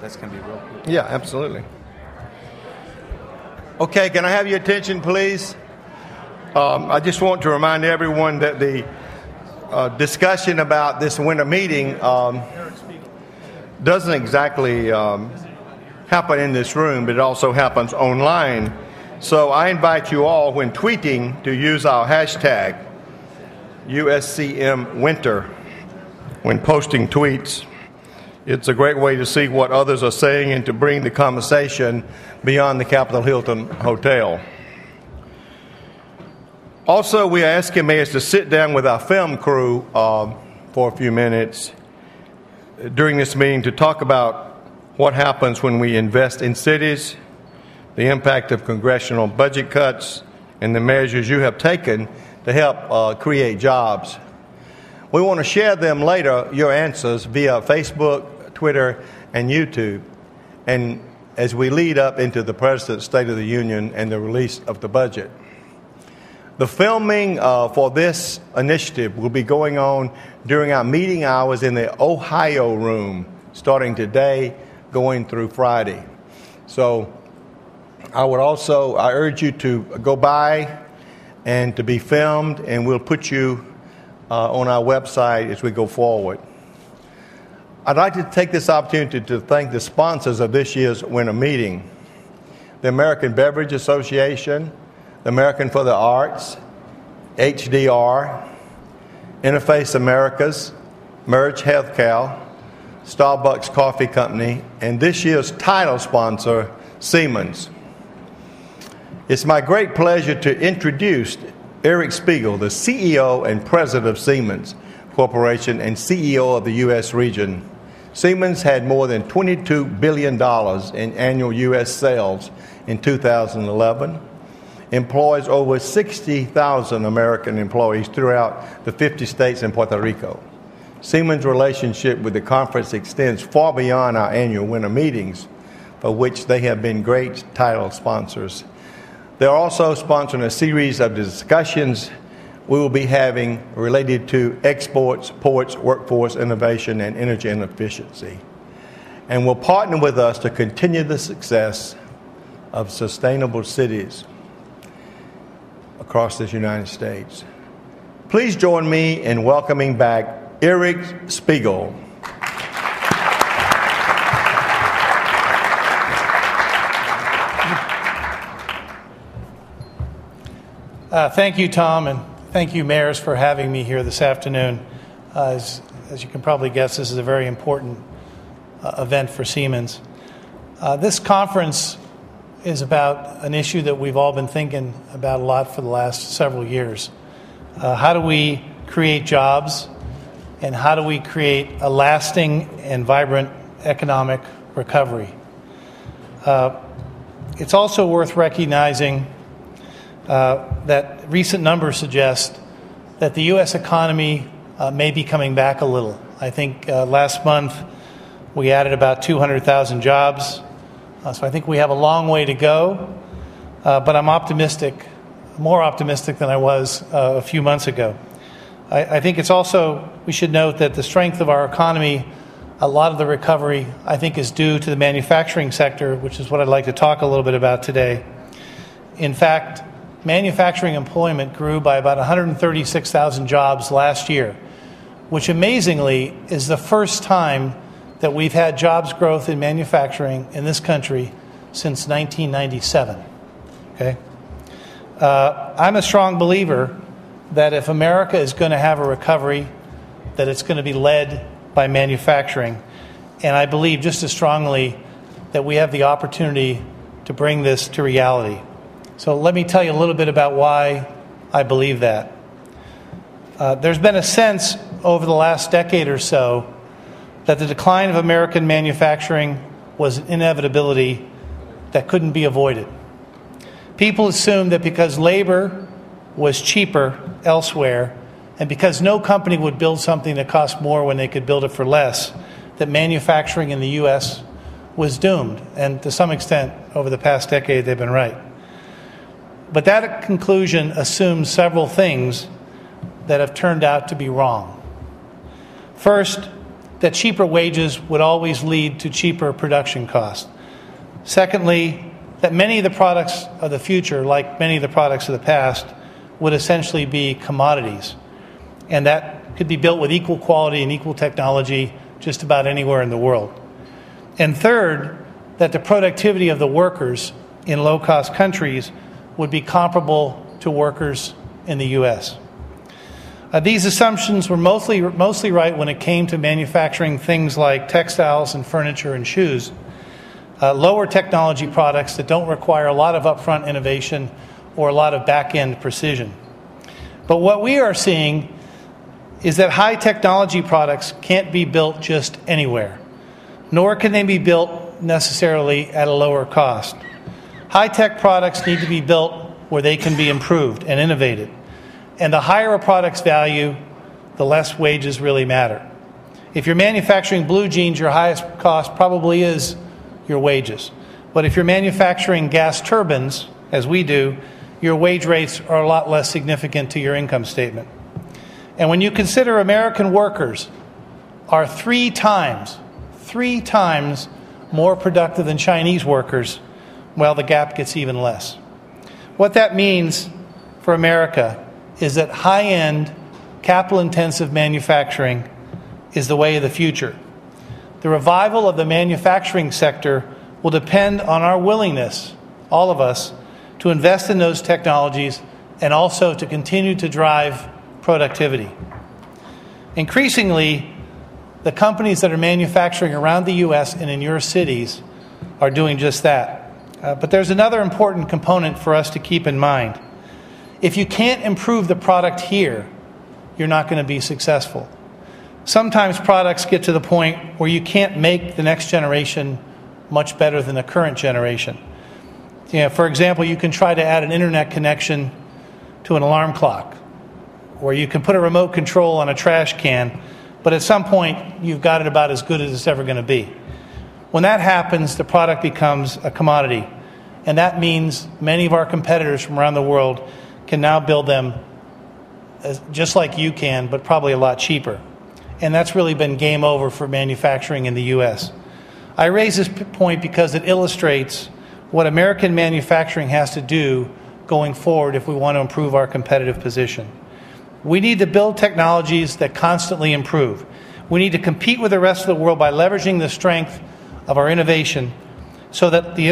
that's going to be real cool. Yeah, absolutely. Okay, can I have your attention, please? I just want to remind everyone that the discussion about this winter meeting doesn't exactly happen in this room, but it also happens online. So I invite you all, when tweeting, to use our hashtag USCMWinter when posting tweets. It's a great way to see what others are saying and to bring the conversation beyond the Capitol Hilton Hotel. Also, we are asking mayors to sit down with our film crew for a few minutes during this meeting to talk about what happens when we invest in cities, the impact of congressional budget cuts, and the measures you have taken to help create jobs. We want to share them later, your answers, via Facebook, Twitter, and YouTube, and as we lead up into the President's State of the Union and the release of the budget. The filming for this initiative will be going on during our meeting hours in the Ohio room, starting today, going through Friday. So I urge you to go by and to be filmed, and we'll put you on our website as we go forward. I'd like to take this opportunity to thank the sponsors of this year's winter meeting: the American Beverage Association, the American for the Arts, HDR, Interface Americas, Merge Healthcare, Starbucks Coffee Company, and this year's title sponsor, Siemens. It's my great pleasure to introduce Eric Spiegel, the CEO and President of Siemens Corporation and CEO of the U.S. region. Siemens had more than $22 billion in annual U.S. sales in 2011, employs over 60,000 American employees throughout the 50 states and Puerto Rico. Siemens' relationship with the conference extends far beyond our annual winter meetings, for which they have been great title sponsors. They're also sponsoring a series of discussions we will be having related to exports, ports, workforce innovation, and energy and efficiency, and will partner with us to continue the success of sustainable cities across this United States. Please join me in welcoming back Eric Spiegel. Thank you, Tom, and thank you, mayors, for having me here this afternoon. As you can probably guess, this is a very important event for Siemens. This conference is about an issue that we've all been thinking about a lot for the last several years. How do we create jobs, and how do we create a lasting and vibrant economic recovery? It's also worth recognizing that recent numbers suggest that the U.S. economy may be coming back a little. I think last month we added about 200,000 jobs. So I think we have a long way to go, but I'm optimistic, more optimistic than I was a few months ago. I think it's also, we should note that the strength of our economy, a lot of the recovery, I think, is due to the manufacturing sector, which is what I'd like to talk a little bit about today. In fact, manufacturing employment grew by about 136,000 jobs last year, which amazingly is the first time that we've had jobs growth in manufacturing in this country since 1997. Okay? I'm a strong believer that if America is going to have a recovery, that it's going to be led by manufacturing. And I believe just as strongly that we have the opportunity to bring this to reality. So let me tell you a little bit about why I believe that. There's been a sense over the last decade or so that the decline of American manufacturing was an inevitability that couldn't be avoided. People assumed that because labor was cheaper elsewhere, and because no company would build something that cost more when they could build it for less, that manufacturing in the U.S. was doomed. And to some extent, over the past decade, they've been right. But that conclusion assumes several things that have turned out to be wrong. First, that cheaper wages would always lead to cheaper production costs. Secondly, that many of the products of the future, like many of the products of the past, would essentially be commodities. And that could be built with equal quality and equal technology just about anywhere in the world. And third, that the productivity of the workers in low-cost countries would be comparable to workers in the U.S. These assumptions were mostly right when it came to manufacturing things like textiles and furniture and shoes, lower technology products that don't require a lot of upfront innovation or a lot of back-end precision. But what we are seeing is that high technology products can't be built just anywhere, nor can they be built necessarily at a lower cost. High-tech products need to be built where they can be improved and innovated. And the higher a product's value, the less wages really matter. If you're manufacturing blue jeans, your highest cost probably is your wages. But if you're manufacturing gas turbines, as we do, your wage rates are a lot less significant to your income statement. And when you consider American workers are three times more productive than Chinese workers, well, the gap gets even less. What that means for America is that high-end, capital-intensive manufacturing is the way of the future. The revival of the manufacturing sector will depend on our willingness, all of us, to invest in those technologies and also to continue to drive productivity. Increasingly, the companies that are manufacturing around the U.S. and in your cities are doing just that. But there's another important component for us to keep in mind. If you can't improve the product here, you're not going to be successful. Sometimes products get to the point where you can't make the next generation much better than the current generation. For example, you can try to add an internet connection to an alarm clock, or you can put a remote control on a trash can, but at some point you've got it about as good as it's ever going to be. When that happens, the product becomes a commodity, and that means many of our competitors from around the world can now build them just like you can, but probably a lot cheaper. And that's really been game over for manufacturing in the U.S. I raise this point because it illustrates what American manufacturing has to do going forward if we want to improve our competitive position. We need to build technologies that constantly improve. We need to compete with the rest of the world by leveraging the strength of our innovation so that the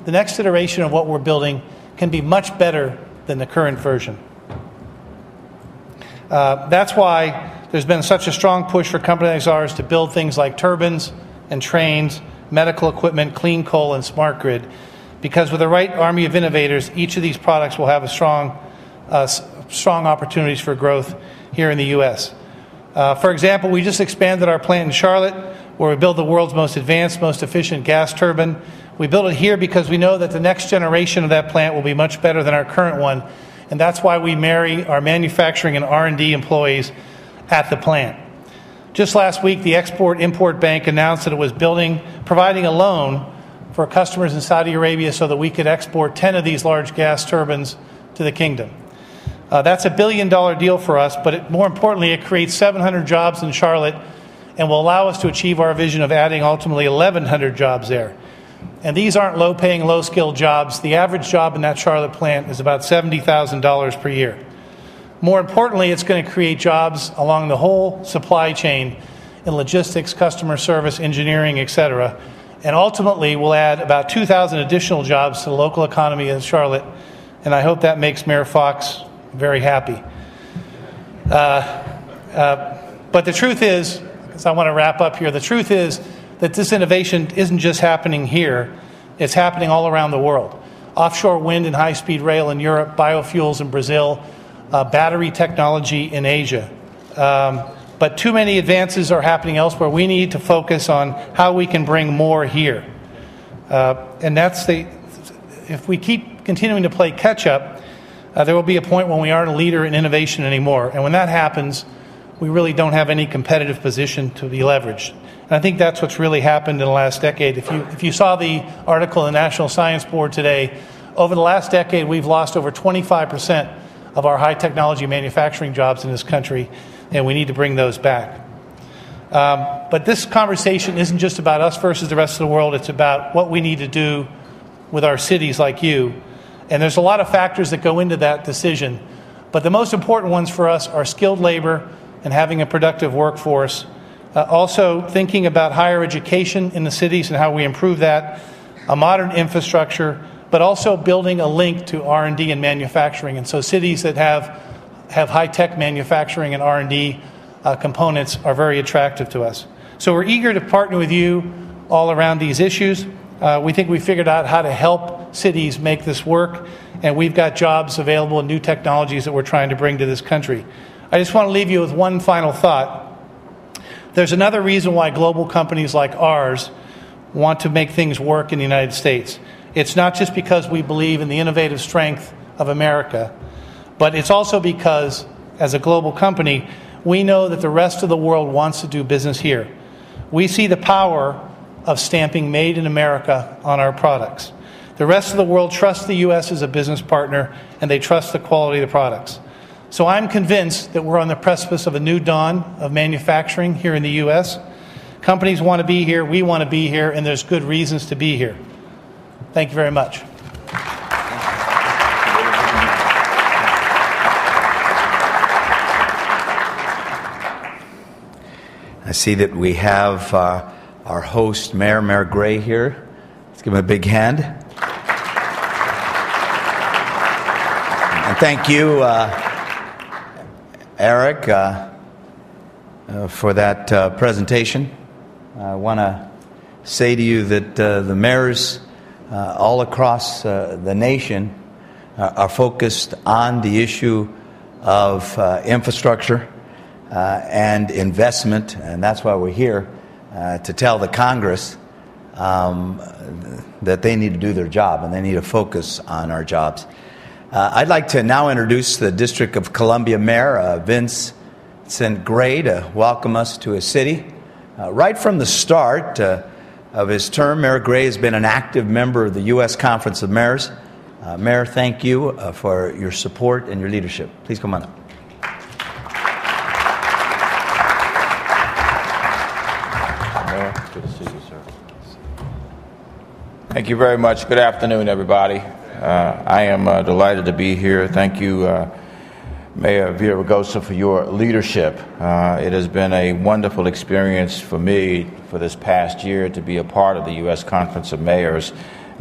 next iteration of what we're building can be much better than the current version. That's why there's been such a strong push for companies like ours to build things like turbines and trains, medical equipment, clean coal, and smart grid, because with the right army of innovators, each of these products will have a strong opportunities for growth here in the U.S. For example, we just expanded our plant in Charlotte, where we build the world's most advanced, most efficient gas turbine. We built it here because we know that the next generation of that plant will be much better than our current one, and that's why we marry our manufacturing and R&D employees at the plant. Just last week, the Export-Import Bank announced that it was providing a loan for customers in Saudi Arabia so that we could export 10 of these large gas turbines to the kingdom. That's a $1 billion deal for us, but more importantly, it creates 700 jobs in Charlotte and will allow us to achieve our vision of adding ultimately 1,100 jobs there. And these aren't low-paying, low-skilled jobs. The average job in that Charlotte plant is about $70,000 per year. More importantly, it's going to create jobs along the whole supply chain in logistics, customer service, engineering, etc. And ultimately, we'll add about 2,000 additional jobs to the local economy in Charlotte. And I hope that makes Mayor Fox very happy. But the truth is, because I want to wrap up here, the truth is that this innovation isn't just happening here, it's happening all around the world. Offshore wind and high-speed rail in Europe, biofuels in Brazil, battery technology in Asia. But too many advances are happening elsewhere. We need to focus on how we can bring more here. And if we keep continuing to play catch-up, there will be a point when we aren't a leader in innovation anymore. And when that happens, we really don't have any competitive position to be leveraged. And I think that's what's really happened in the last decade. If you saw the article in the National Science Board today, over the last decade, we've lost over 25% of our high technology manufacturing jobs in this country, and we need to bring those back. But this conversation isn't just about us versus the rest of the world. It's about what we need to do with our cities like you. And there's a lot of factors that go into that decision. But the most important ones for us are skilled labor and having a productive workforce. Also thinking about higher education in the cities and how we improve that, a modern infrastructure, but also building a link to R&D and manufacturing. And so cities that have high-tech manufacturing and R&D components are very attractive to us. So we're eager to partner with you all around these issues. We think we figured out how to help cities make this work, and we've got jobs available and new technologies that we're trying to bring to this country. I just want to leave you with one final thought. There's another reason why global companies like ours want to make things work in the United States. It's not just because we believe in the innovative strength of America, but it's also because, as a global company, we know that the rest of the world wants to do business here. We see the power of stamping Made in America on our products. The rest of the world trusts the U.S. as a business partner, and they trust the quality of the products. So I'm convinced that we're on the precipice of a new dawn of manufacturing here in the U.S. Companies want to be here, we want to be here, and there's good reasons to be here. Thank you very much. I see that we have our host, Mayor Gray, here. Let's give him a big hand. And thank you, Eric, for that presentation. I want to say to you that the mayors all across the nation are focused on the issue of infrastructure and investment, and that's why we're here, to tell the Congress that they need to do their job and they need to focus on our jobs. I'd like to now introduce the District of Columbia Mayor, Vincent Gray, to welcome us to his city. Right from the start of his term, Mayor Gray has been an active member of the U.S. Conference of Mayors. Mayor, thank you for your support and your leadership. Please come on up. Mayor, good to see you, sir. Thank you very much. Good afternoon, everybody. I am delighted to be here. Thank you, Mayor Villaraigosa, for your leadership. It has been a wonderful experience for me for this past year to be a part of the U.S. Conference of Mayors,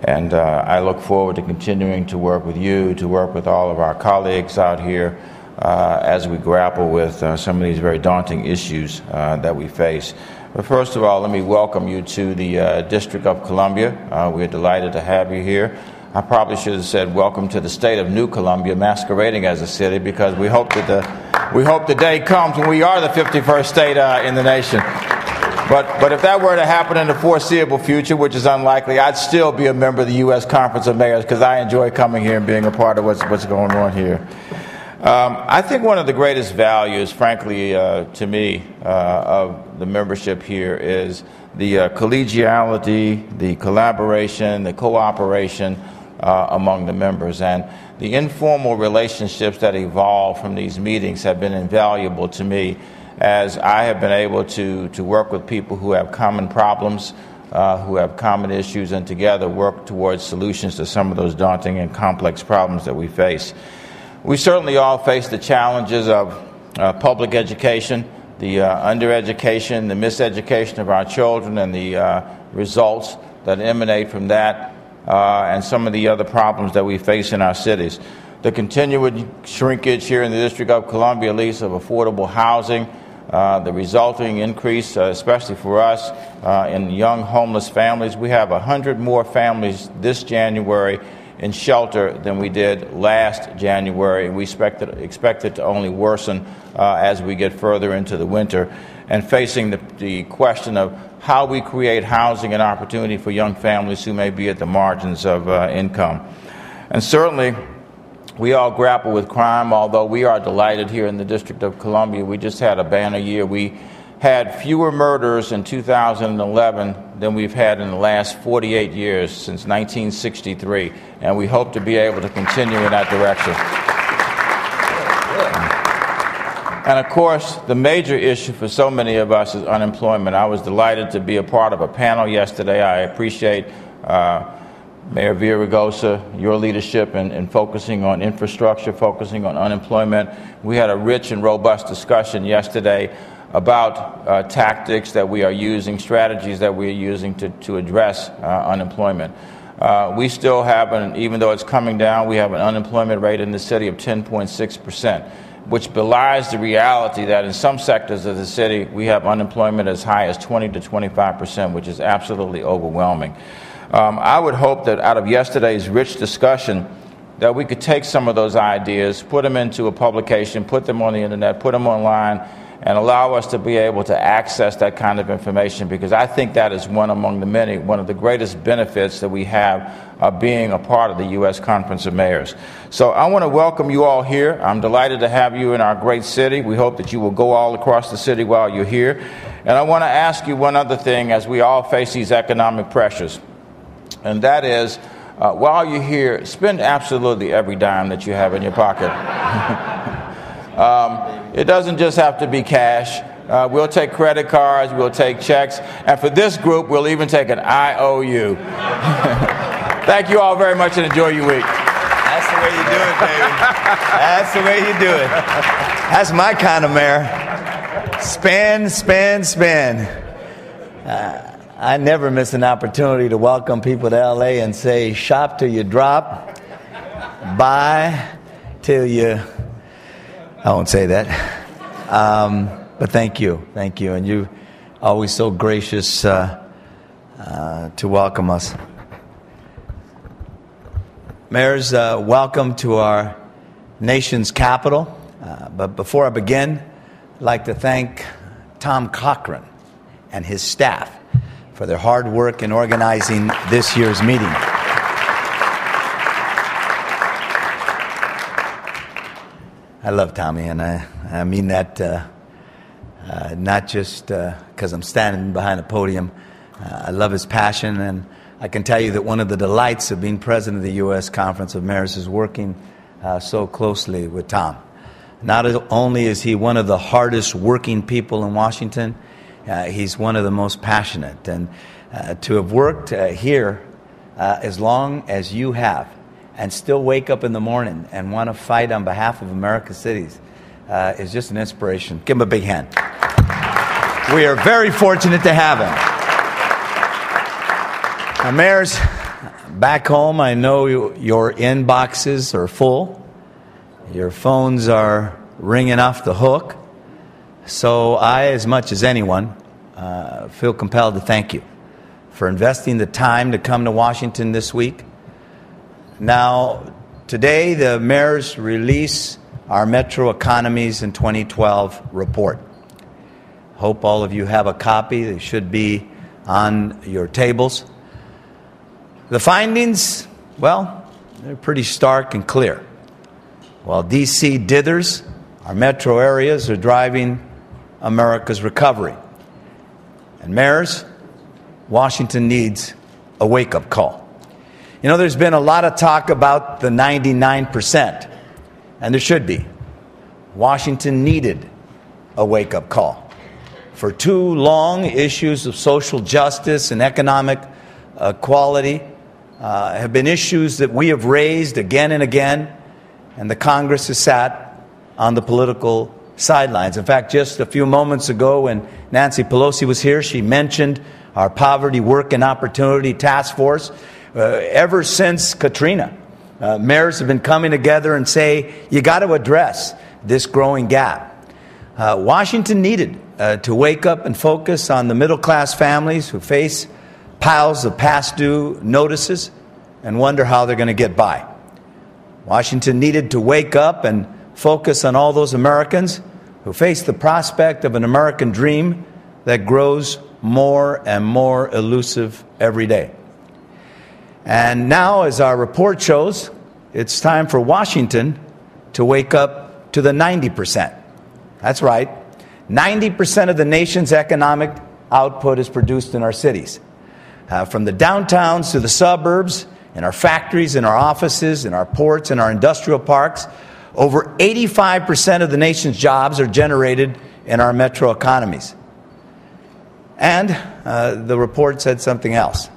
and I look forward to continuing to work with you, to work with all of our colleagues out here as we grapple with some of these very daunting issues that we face. But first of all, let me welcome you to the District of Columbia. We're delighted to have you here. I probably should have said welcome to the state of New Columbia, masquerading as a city, because we hope that the day comes when we are the 51st state in the nation. But if that were to happen in the foreseeable future, which is unlikely, I'd still be a member of the U.S. Conference of Mayors because I enjoy coming here and being a part of what's going on here. I think one of the greatest values, frankly, to me, of the membership here is the collegiality, the collaboration, the cooperation among the members. And the informal relationships that evolve from these meetings have been invaluable to me, as I have been able to work with people who have common problems, who have common issues, and together work towards solutions to some of those daunting and complex problems that we face. We certainly all face the challenges of public education, the undereducation, the miseducation of our children, and the results that emanate from that, and some of the other problems that we face in our cities. The continued shrinkage here in the District of Columbia, at least, of affordable housing, the resulting increase, especially for us, in young homeless families. We have 100 more families this January in shelter than we did last January, and we expect it to only worsen as we get further into the winter, and facing the question of how we create housing and opportunity for young families who may be at the margins of income. And certainly, we all grapple with crime, although we are delighted here in the District of Columbia. We just had a banner year. We had fewer murders in 2011 than we've had in the last 48 years, since 1963, and we hope to be able to continue in that direction. And of course, the major issue for so many of us is unemployment. I was delighted to be a part of a panel yesterday. I appreciate Mayor Villaraigosa, your leadership in focusing on infrastructure, focusing on unemployment. We had a rich and robust discussion yesterday about tactics that we are using, strategies that we are using to address unemployment. We still have, even though it's coming down, we have an unemployment rate in the city of 10.6%, which belies the reality that in some sectors of the city we have unemployment as high as 20 to 25%, which is absolutely overwhelming. I would hope that out of yesterday's rich discussion that we could take some of those ideas, put them into a publication, put them on the internet, put them online, and allow us to be able to access that kind of information, because I think that is one of the greatest benefits that we have of being a part of the U.S. Conference of Mayors. So I want to welcome you all here. I'm delighted to have you in our great city. We hope that you will go all across the city while you're here. And I want to ask you one other thing as we all face these economic pressures, and that is, while you're here, spend absolutely every dime that you have in your pocket. It doesn't just have to be cash. We'll take credit cards, we'll take checks, and for this group, we'll even take an IOU. Thank you all very much and enjoy your week. That's the way you do it, baby. That's the way you do it. That's my kind of mayor. Spend, spend, spend. I never miss an opportunity to welcome people to L.A. and say, shop till you drop, buy till you... I won't say that. But thank you. Thank you. And you always so gracious to welcome us. Mayors, welcome to our nation's capital. But before I begin, I'd like to thank Tom Cochran and his staff for their hard work in organizing this year's meeting. I love Tommy, and I mean that not just because I'm standing behind a podium. I love his passion, and I can tell you that one of the delights of being president of the U.S. Conference of Mayors is working so closely with Tom. Not only is he one of the hardest working people in Washington, he's one of the most passionate. And to have worked here as long as you have, and still wake up in the morning and want to fight on behalf of America's cities is just an inspiration. Give him a big hand. We are very fortunate to have him. Now, mayors, back home, I know your inboxes are full. Your phones are ringing off the hook. So I, as much as anyone, feel compelled to thank you for investing the time to come to Washington this week. Now, today the mayors release our Metro Economies in 2012 report. Hope all of you have a copy. They should be on your tables. The findings, well, they're pretty stark and clear. While D.C. dithers, our metro areas are driving America's recovery. And mayors, Washington needs a wake-up call. You know, there's been a lot of talk about the 99%, and there should be. Washington needed a wake-up call. For too long, issues of social justice and economic equality have been issues that we have raised again and again, and the Congress has sat on the political sidelines. In fact, just a few moments ago when Nancy Pelosi was here, she mentioned our Poverty Work and Opportunity Task Force. Ever since Katrina, mayors have been coming together and say, you got to address this growing gap. Washington needed to wake up and focus on the middle-class families who face piles of past due notices and wonder how they're going to get by. Washington needed to wake up and focus on all those Americans who face the prospect of an American dream that grows more and more elusive every day. And now, as our report shows, it's time for Washington to wake up to the 90%. That's right. 90% of the nation's economic output is produced in our cities. From the downtowns to the suburbs, in our factories, in our offices, in our ports, in our industrial parks, Over 85% of the nation's jobs are generated in our metro economies. And the report said something else.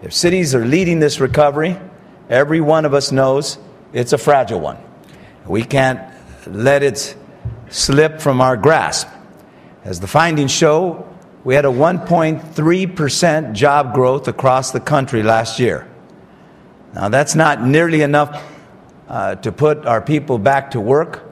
If cities are leading this recovery, every one of us knows it's a fragile one. We can't let it slip from our grasp. As the findings show, we had a 1.3% job growth across the country last year. Now, that's not nearly enough to put our people back to work.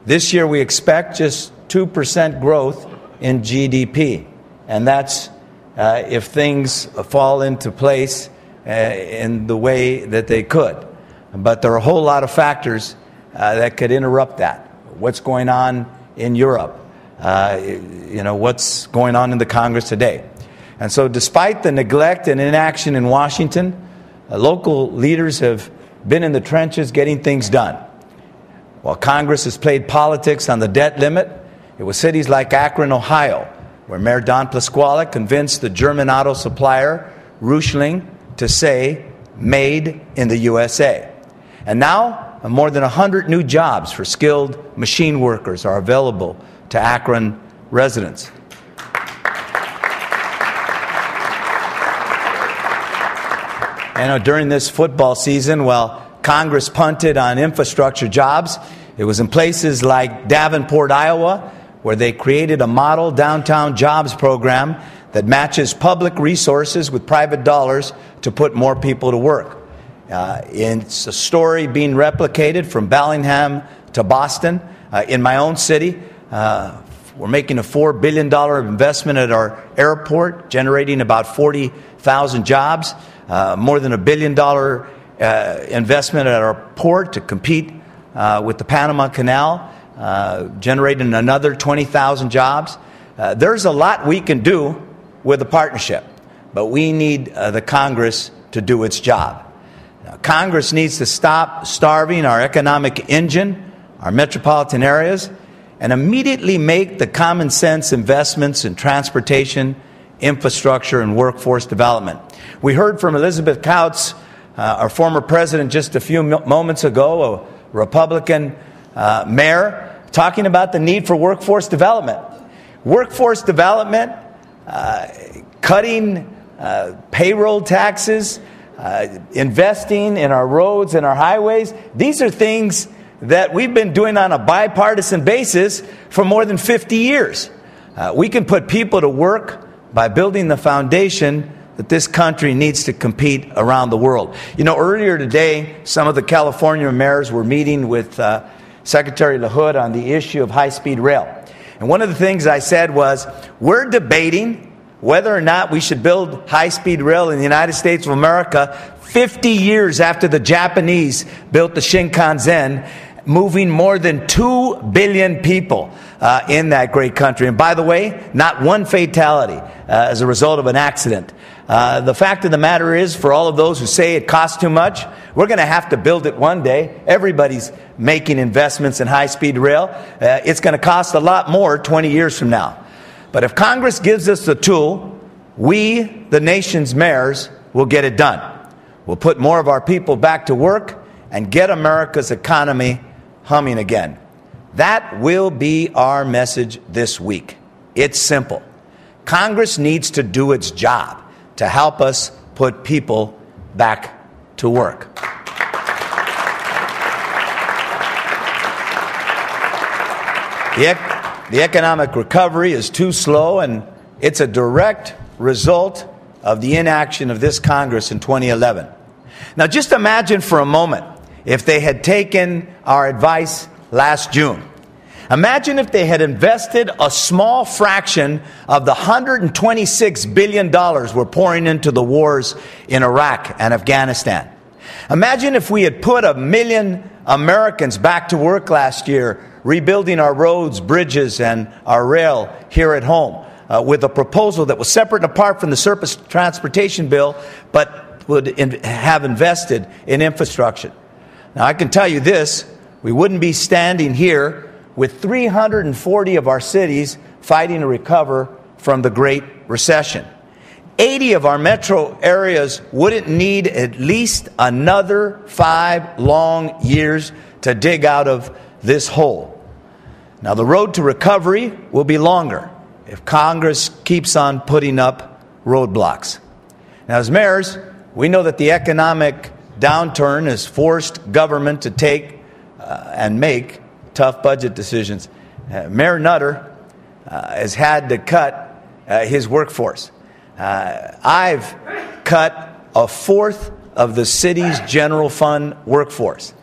This year, we expect just 2% growth in GDP. And that's if things fall into place in the way that they could. But there are a whole lot of factors that could interrupt that. What's going on in Europe? What's going on in the Congress today? And so despite the neglect and inaction in Washington, local leaders have been in the trenches getting things done. While Congress has played politics on the debt limit, it was cities like Akron, Ohio, where Mayor Don Pasquale convinced the German auto supplier Reuschling to say, "Made in the USA." And now, more than 100 new jobs for skilled machine workers are available to Akron residents. During this football season, while Congress punted on infrastructure jobs, it was in places like Davenport, Iowa, where they created a model downtown jobs program that matches public resources with private dollars to put more people to work. It's a story being replicated from Bellingham to Boston. In my own city, we're making a $4 billion investment at our airport, generating about 40,000 jobs, more than $1 billion investment at our port to compete with the Panama Canal, generating another 20,000 jobs. There's a lot we can do with a partnership, but we need the Congress to do its job. Now, Congress needs to stop starving our economic engine, our metropolitan areas, and immediately make the common sense investments in transportation, infrastructure, and workforce development. We heard from Elizabeth Kautz, our former president, just a few moments ago, a Republican mayor, talking about the need for workforce development. Workforce development, cutting payroll taxes, investing in our roads and our highways. These are things that we've been doing on a bipartisan basis for more than 50 years. We can put people to work by building the foundation that this country needs to compete around the world. Earlier today, some of the California mayors were meeting with Secretary LaHood on the issue of high-speed rail. And one of the things I said was, we're debating whether or not we should build high-speed rail in the United States of America 50 years after the Japanese built the Shinkansen, moving more than 2 billion people in that great country. And by the way, not one fatality as a result of an accident. The fact of the matter is, for all of those who say it costs too much, we're going to have to build it one day. Everybody's making investments in high-speed rail. It's going to cost a lot more 20 years from now. But if Congress gives us the tool, we, the nation's mayors, will get it done. We'll put more of our people back to work and get America's economy humming again. That will be our message this week. It's simple. Congress needs to do its job to help us put people back to work. The economic recovery is too slow, and it's a direct result of the inaction of this Congress in 2011. Now, just imagine for a moment if they had taken our advice last June. Imagine if they had invested a small fraction of the $126 billion we're pouring into the wars in Iraq and Afghanistan. Imagine if we had put 1 million Americans back to work last year, rebuilding our roads, bridges, and our rail here at home, with a proposal that was separate and apart from the surface transportation bill, but would have invested in infrastructure. Now, I can tell you this, we wouldn't be standing here with 340 of our cities fighting to recover from the Great Recession. 80 of our metro areas wouldn't need at least another 5 long years to dig out of this hole. Now, the road to recovery will be longer if Congress keeps on putting up roadblocks. Now, as mayors, we know that the economic downturn has forced government to take and make tough budget decisions. Mayor Nutter has had to cut his workforce. I've cut a fourth of the city's general fund workforce.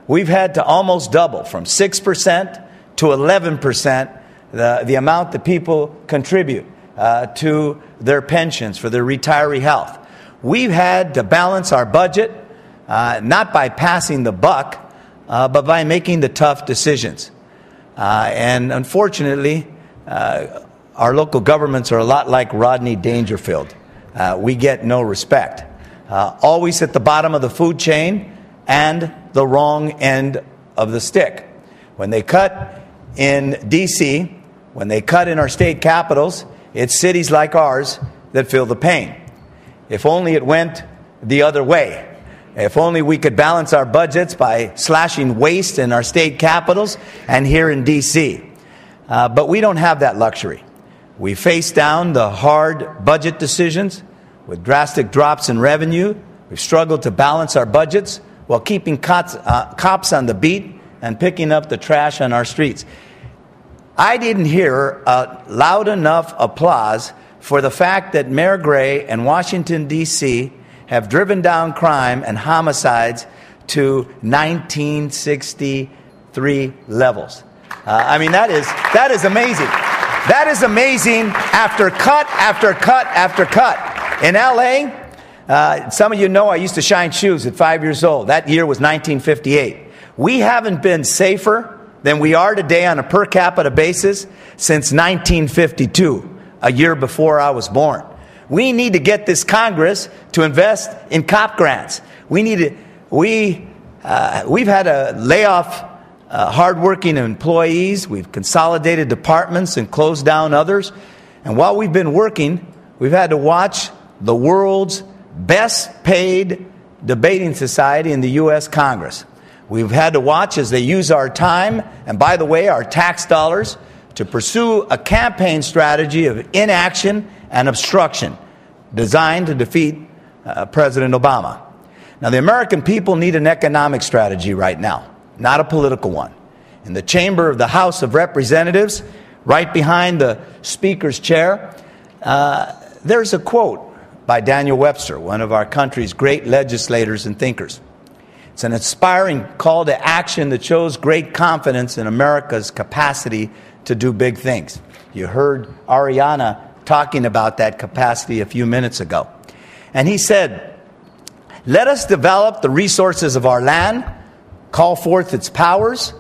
We've had to almost double from 6% to 11% the amount that people contribute to their pensions for their retiree health. We've had to balance our budget not by passing the buck, but by making the tough decisions. And unfortunately, our local governments are a lot like Rodney Dangerfield. We get no respect. Always at the bottom of the food chain and the wrong end of the stick. When they cut in D.C., when they cut in our state capitals, it's cities like ours that feel the pain. If only it went the other way. If only we could balance our budgets by slashing waste in our state capitals and here in D.C. But we don't have that luxury. We face down the hard budget decisions with drastic drops in revenue. We've struggled to balance our budgets while keeping cops on the beat and picking up the trash on our streets. I didn't hear a loud enough applause for the fact that Mayor Gray and Washington, D.C. have driven down crime and homicides to 1963 levels. I mean, that is amazing. That is amazing after cut after cut after cut. In L.A., some of you know I used to shine shoes at 5 years old. That year was 1958. We haven't been safer than we are today on a per capita basis since 1952, a year before I was born. We need to get this Congress to invest in cop grants. We've had to lay off hardworking employees. We've consolidated departments and closed down others. And while we've been working, we've had to watch the world's best paid debating society in the U.S. Congress. We've had to watch as they use our time, and by the way, our tax dollars, to pursue a campaign strategy of inaction and obstruction designed to defeat President Obama. Now, the American people need an economic strategy right now, not a political one. In the chamber of the House of Representatives, right behind the Speaker's chair, there's a quote by Daniel Webster, one of our country's great legislators and thinkers. It's an inspiring call to action that shows great confidence in America's capacity to do big things. You heard Ariana talking about that capacity a few minutes ago. And he said, "Let us develop the resources of our land, call forth its powers,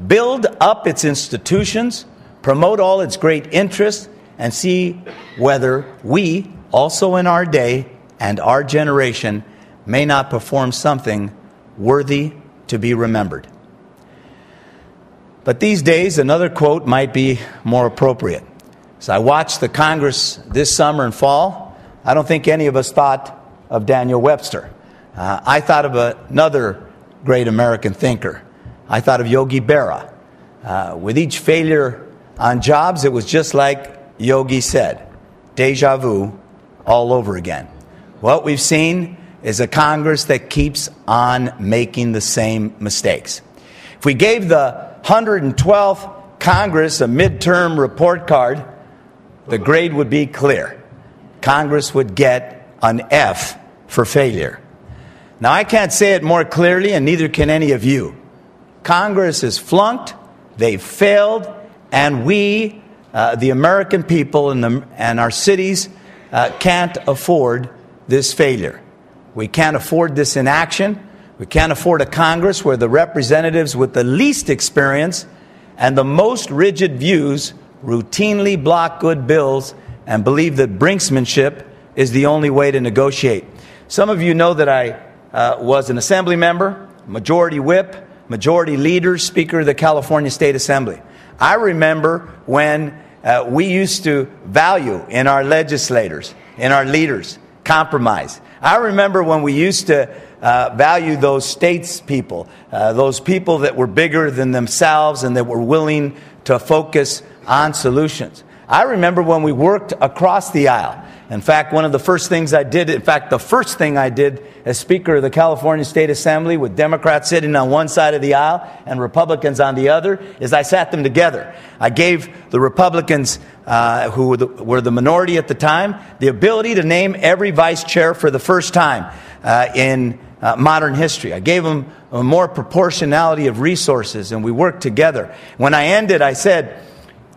build up its institutions, promote all its great interests, and see whether we, also in our day and our generation, may not perform something worthy to be remembered." But these days, another quote might be more appropriate. As I watched the Congress this summer and fall, I don't think any of us thought of Daniel Webster. I thought of another great American thinker. I thought of Yogi Berra. With each failure on jobs, it was just like Yogi said, deja vu all over again. What we've seen is a Congress that keeps on making the same mistakes. If we gave the 112th Congress a midterm report card, the grade would be clear. Congress would get an F for failure. Now, I can't say it more clearly, and neither can any of you. Congress has flunked, they've failed, and we, the American people and our cities, can't afford this failure. We can't afford this inaction. We can't afford a Congress where the representatives with the least experience and the most rigid views routinely block good bills and believe that brinksmanship is the only way to negotiate. Some of you know that I was an assembly member, majority whip, majority leader, speaker of the California State Assembly. I remember when we used to value in our legislators, in our leaders, compromise. I remember when we used to value those statespeople, those people that were bigger than themselves and that were willing to focus on solutions. I remember when we worked across the aisle. In fact, one of the first things I did, the first thing I did as Speaker of the California State Assembly with Democrats sitting on one side of the aisle and Republicans on the other, is I sat them together. I gave the Republicans, who were the minority at the time, the ability to name every vice chair for the first time in modern history. I gave them a more proportionality of resources, and we worked together. When I ended, I said,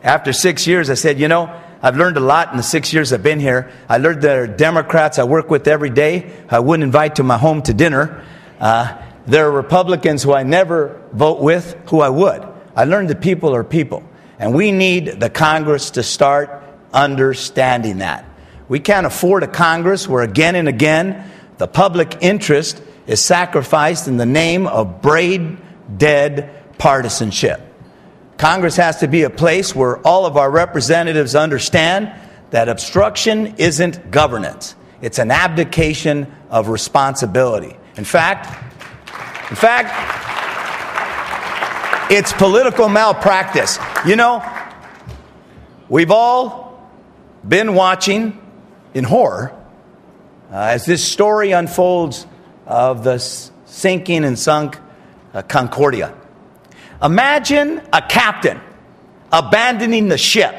after 6 years, I said, you know, I've learned a lot in the 6 years I've been here. I learned there are Democrats I work with every day I wouldn't invite to my home to dinner. There are Republicans who I never vote with who I would. I learned that people are people. And we need the Congress to start understanding that. We can't afford a Congress where again and again the public interest is sacrificed in the name of brain-dead partisanship. Congress has to be a place where all of our representatives understand that obstruction isn't governance. It's an abdication of responsibility. In fact, it's political malpractice. You know, we've all been watching in horror as this story unfolds of the sinking and sunk Concordia. Imagine a captain abandoning the ship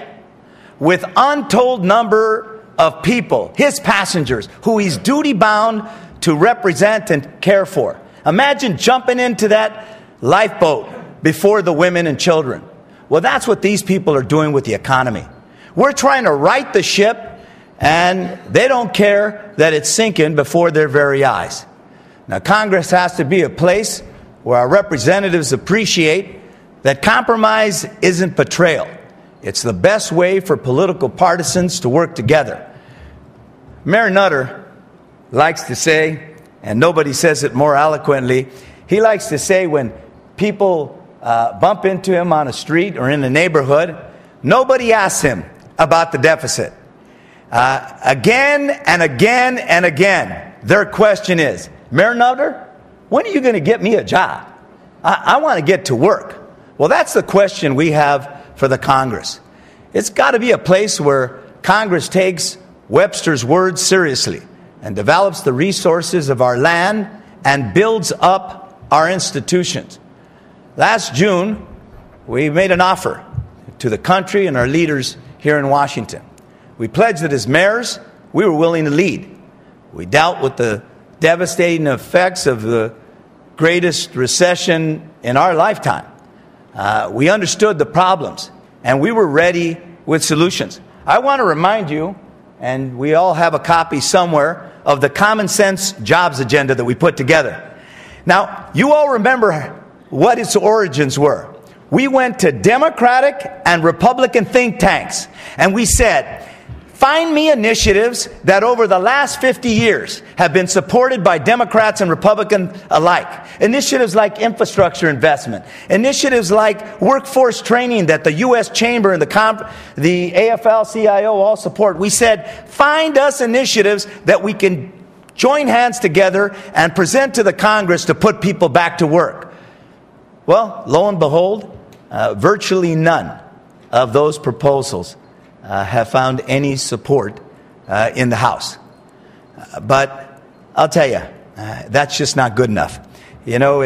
with untold number of people, his passengers, who he's duty-bound to represent and care for. Imagine jumping into that lifeboat before the women and children. Well, that's what these people are doing with the economy. We're trying to right the ship, and they don't care that it's sinking before their very eyes. Now, Congress has to be a place where our representatives appreciate that compromise isn't betrayal. It's the best way for political partisans to work together. Mayor Nutter likes to say, and nobody says it more eloquently, he likes to say when people bump into him on a street or in the neighborhood, nobody asks him about the deficit. Again and again and again, their question is, Mayor Nutter, when are you going to get me a job? I want to get to work. Well, that's the question we have for the Congress. It's got to be a place where Congress takes Webster's words seriously and develops the resources of our land and builds up our institutions. Last June, we made an offer to the country and our leaders here in Washington. We pledged that as mayors, we were willing to lead. We dealt with the devastating effects of the greatest recession in our lifetime. We understood the problems, and we were ready with solutions. I want to remind you, and we all have a copy somewhere, of the common sense jobs agenda that we put together. Now, you all remember what its origins were. We went to Democratic and Republican think tanks, and we said, find me initiatives that over the last 50 years have been supported by Democrats and Republicans alike. Initiatives like infrastructure investment. Initiatives like workforce training that the U.S. Chamber and the AFL-CIO all support. We said, find us initiatives that we can join hands together and present to the Congress to put people back to work. Well, lo and behold, virtually none of those proposals have found any support in the House. But I'll tell you, that's just not good enough. You know,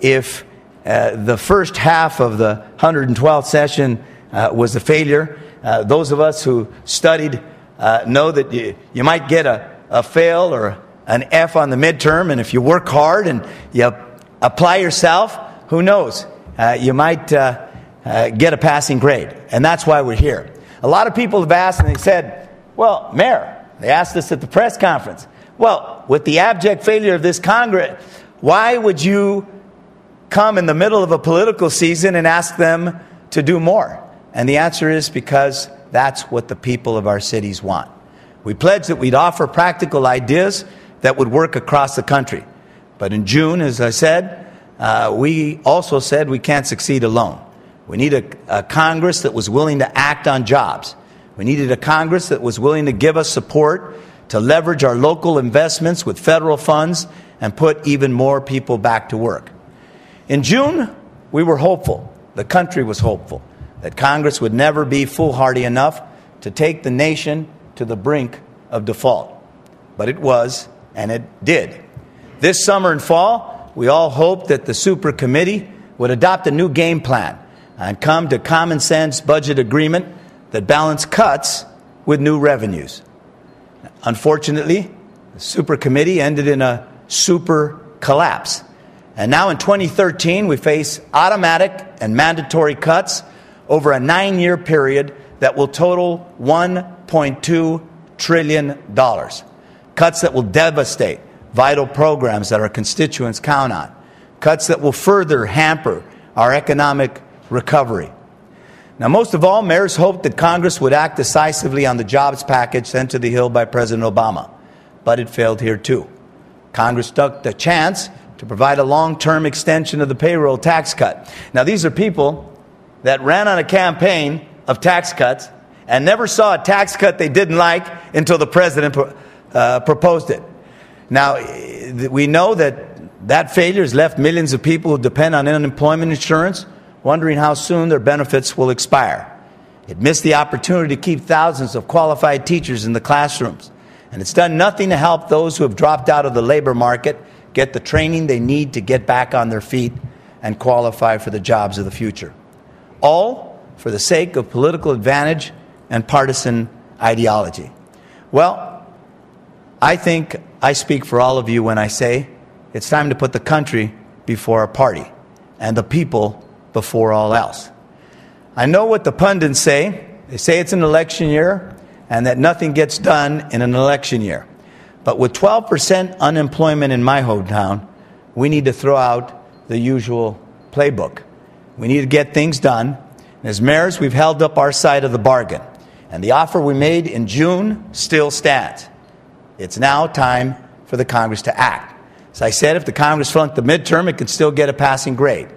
if the first half of the 112th session was a failure, those of us who studied know that you might get a fail or an F on the midterm, and if you work hard and you apply yourself, who knows, you might get a passing grade. And that's why we're here. A lot of people have asked, and they said, well, Mayor, they asked us at the press conference, well, with the abject failure of this Congress, why would you come in the middle of a political season and ask them to do more? And the answer is because that's what the people of our cities want. We pledged that we'd offer practical ideas that would work across the country. But in June, as I said, we also said we can't succeed alone. We need a Congress that was willing to act on jobs. We needed a Congress that was willing to give us support to leverage our local investments with federal funds and put even more people back to work. In June, we were hopeful, the country was hopeful, that Congress would never be foolhardy enough to take the nation to the brink of default. But it was, and it did. This summer and fall, we all hoped that the Super Committee would adopt a new game plan and come to common sense budget agreement that balanced cuts with new revenues. Unfortunately, the Super Committee ended in a super collapse. And now in 2013, we face automatic and mandatory cuts over a 9-year period that will total $1.2 trillion. Cuts that will devastate vital programs that our constituents count on. Cuts that will further hamper our economic recovery. Now, most of all, mayors hoped that Congress would act decisively on the jobs package sent to the Hill by President Obama. But it failed here, too. Congress took the chance to provide a long-term extension of the payroll tax cut. Now, these are people that ran on a campaign of tax cuts and never saw a tax cut they didn't like until the president proposed it. Now, we know that failure has left millions of people who depend on unemployment insurance wondering how soon their benefits will expire. It missed the opportunity to keep thousands of qualified teachers in the classrooms. And it's done nothing to help those who have dropped out of the labor market get the training they need to get back on their feet and qualify for the jobs of the future. All for the sake of political advantage and partisan ideology. Well, I think I speak for all of you when I say it's time to put the country before our party and the people before all else. I know what the pundits say. They say it's an election year and that nothing gets done in an election year. But with 12% unemployment in my hometown, we need to throw out the usual playbook. We need to get things done. And as mayors, we've held up our side of the bargain. And the offer we made in June still stands. It's now time for the Congress to act. As I said, if the Congress flunked the midterm, it can still get a passing grade.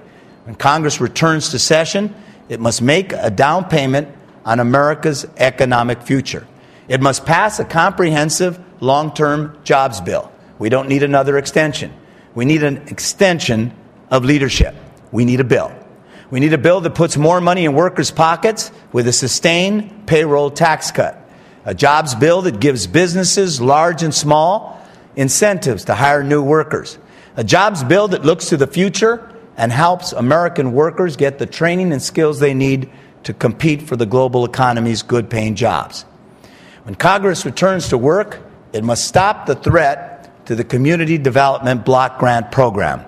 When Congress returns to session, it must make a down payment on America's economic future. It must pass a comprehensive long-term jobs bill. We don't need another extension. We need an extension of leadership. We need a bill. We need a bill that puts more money in workers' pockets with a sustained payroll tax cut. A jobs bill that gives businesses, large and small, incentives to hire new workers. A jobs bill that looks to the future and helps American workers get the training and skills they need to compete for the global economy's good-paying jobs. When Congress returns to work, it must stop the threat to the Community Development Block Grant Program.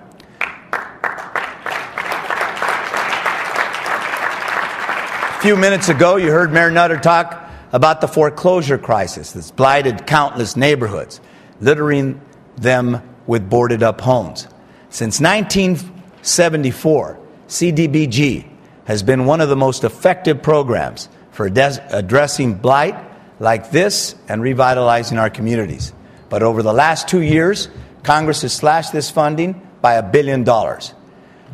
A few minutes ago, you heard Mayor Nutter talk about the foreclosure crisis that's blighted countless neighborhoods, littering them with boarded-up homes. Since 1974, CDBG has been one of the most effective programs for addressing blight like this and revitalizing our communities. But over the last 2 years, Congress has slashed this funding by $1 billion.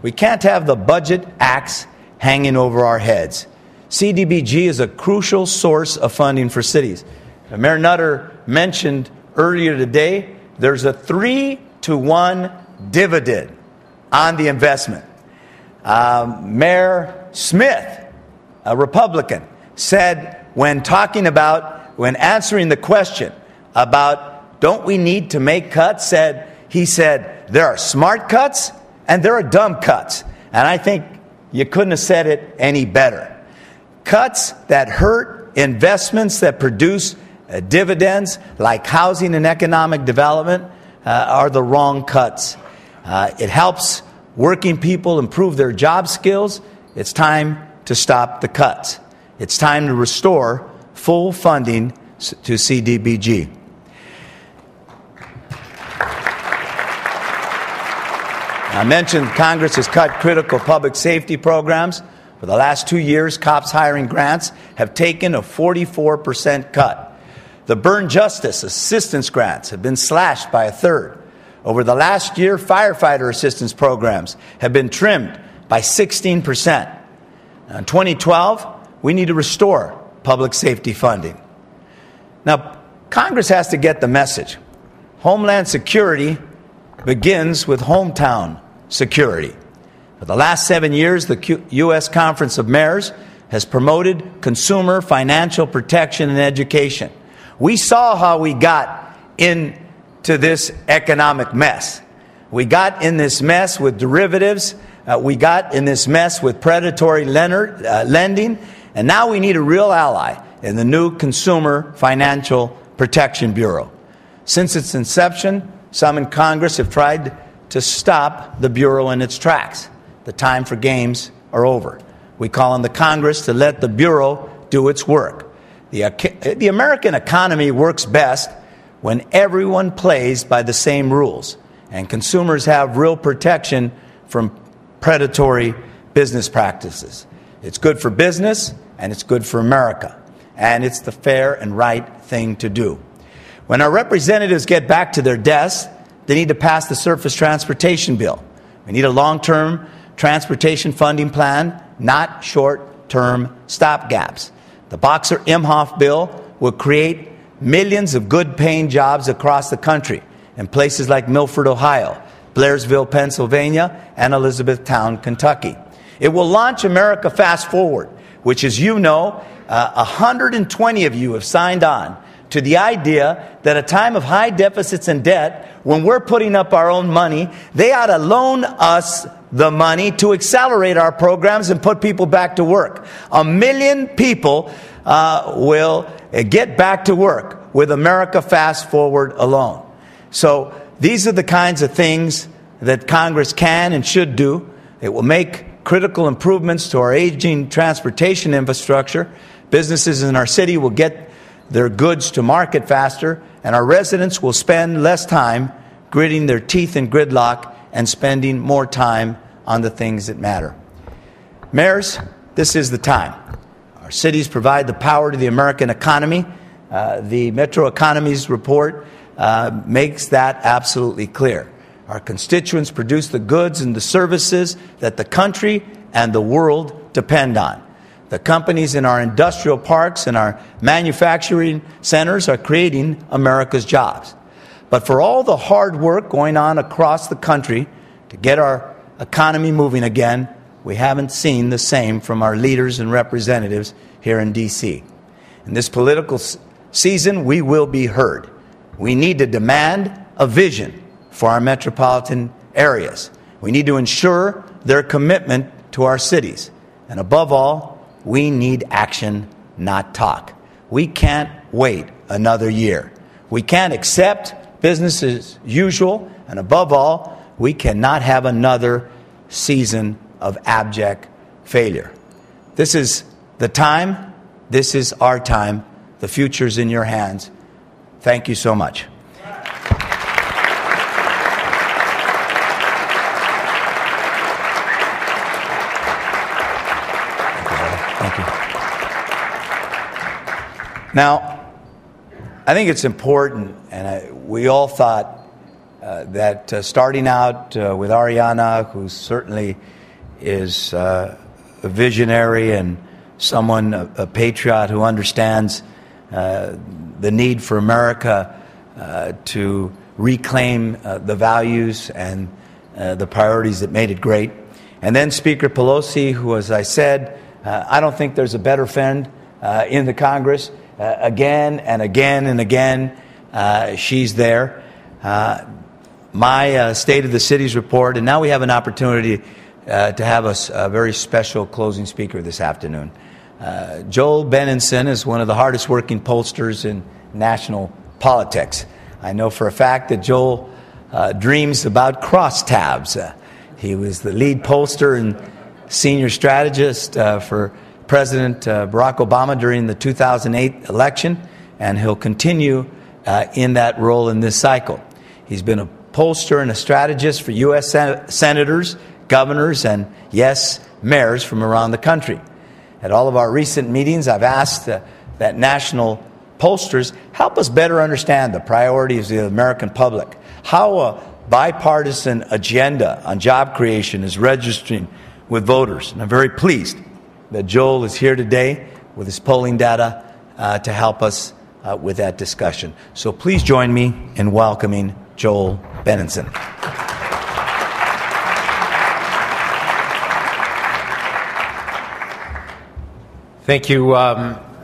We can't have the budget axe hanging over our heads. CDBG is a crucial source of funding for cities. Mayor Nutter mentioned earlier today there's a 3-to-1 dividend on the investment. Mayor Smith, a Republican, said when answering the question about don't we need to make cuts, he said there are smart cuts and there are dumb cuts. And I think you couldn't have said it any better. Cuts that hurt investments that produce dividends like housing and economic development are the wrong cuts. It helps working people improve their job skills. It's time to stop the cuts. It's time to restore full funding to CDBG. I mentioned Congress has cut critical public safety programs. For the last 2 years, cops hiring grants have taken a 44% cut. The Burn Justice assistance grants have been slashed by a third. Over the last year, firefighter assistance programs have been trimmed by 16%. In 2012, we need to restore public safety funding. Now, Congress has to get the message. Homeland security begins with hometown security. For the last 7 years, the U.S. Conference of Mayors has promoted consumer financial protection and education. We saw how we got into this economic mess. We got in this mess with derivatives. We got in this mess with predatory lending. And now we need a real ally in the new Consumer Financial Protection Bureau. Since its inception, some in Congress have tried to stop the Bureau in its tracks. The time for games are over. We call on the Congress to let the Bureau do its work. The American economy works best when everyone plays by the same rules and consumers have real protection from predatory business practices. It's good for business and it's good for America. And it's the fair and right thing to do. When our representatives get back to their desks, they need to pass the Surface Transportation Bill. We need a long-term transportation funding plan, not short-term stopgaps. The Boxer-Imhoff bill will create millions of good-paying jobs across the country in places like Milford, Ohio, Blairsville, Pennsylvania, and Elizabethtown, Kentucky. It will launch America Fast Forward, which, as you know, 120 of you have signed on to the idea that at a time of high deficits and debt, when we're putting up our own money, they ought to loan us the money to accelerate our programs and put people back to work. 1 million people will get back to work with America Fast Forward alone. So these are the kinds of things that Congress can and should do. It will make critical improvements to our aging transportation infrastructure. Businesses in our city will get their goods to market faster, and our residents will spend less time gritting their teeth in gridlock and spending more time on the things that matter. Mayors, this is the time. Our cities provide the power to the American economy. The Metro Economies report makes that absolutely clear. Our constituents produce the goods and the services that the country and the world depend on. The companies in our industrial parks and our manufacturing centers are creating America's jobs. But for all the hard work going on across the country to get our economy moving again, we haven't seen the same from our leaders and representatives here in D.C. In this political season, we will be heard. We need to demand a vision for our metropolitan areas. We need to ensure their commitment to our cities. And above all, we need action, not talk. We can't wait another year. We can't accept business as usual. And above all, we cannot have another season of abject failure. This is the time. This is our time. The future's in your hands. Thank you so much. Thank you. Now, I think it's important, and we all thought that starting out with Ariana, who certainly is a visionary and someone, a patriot who understands the need for America to reclaim the values and the priorities that made it great. And then Speaker Pelosi, who, as I said, I don't think there's a better friend in the Congress. Again and again and again, she's there. My State of the Cities report, and now we have an opportunity to have a very special closing speaker this afternoon. Joel Benenson is one of the hardest working pollsters in national politics. I know for a fact that Joel dreams about crosstabs. He was the lead pollster and senior strategist for President Barack Obama during the 2008 election, and he'll continue in that role in this cycle. He's been a pollster and a strategist for U.S. senators, governors, and, yes, mayors from around the country. At all of our recent meetings, I've asked that national pollsters help us better understand the priorities of the American public, how a bipartisan agenda on job creation is registering with voters. And I'm very pleased that Joel is here today with his polling data to help us with that discussion. So please join me in welcoming Joel Benenson. Thank you,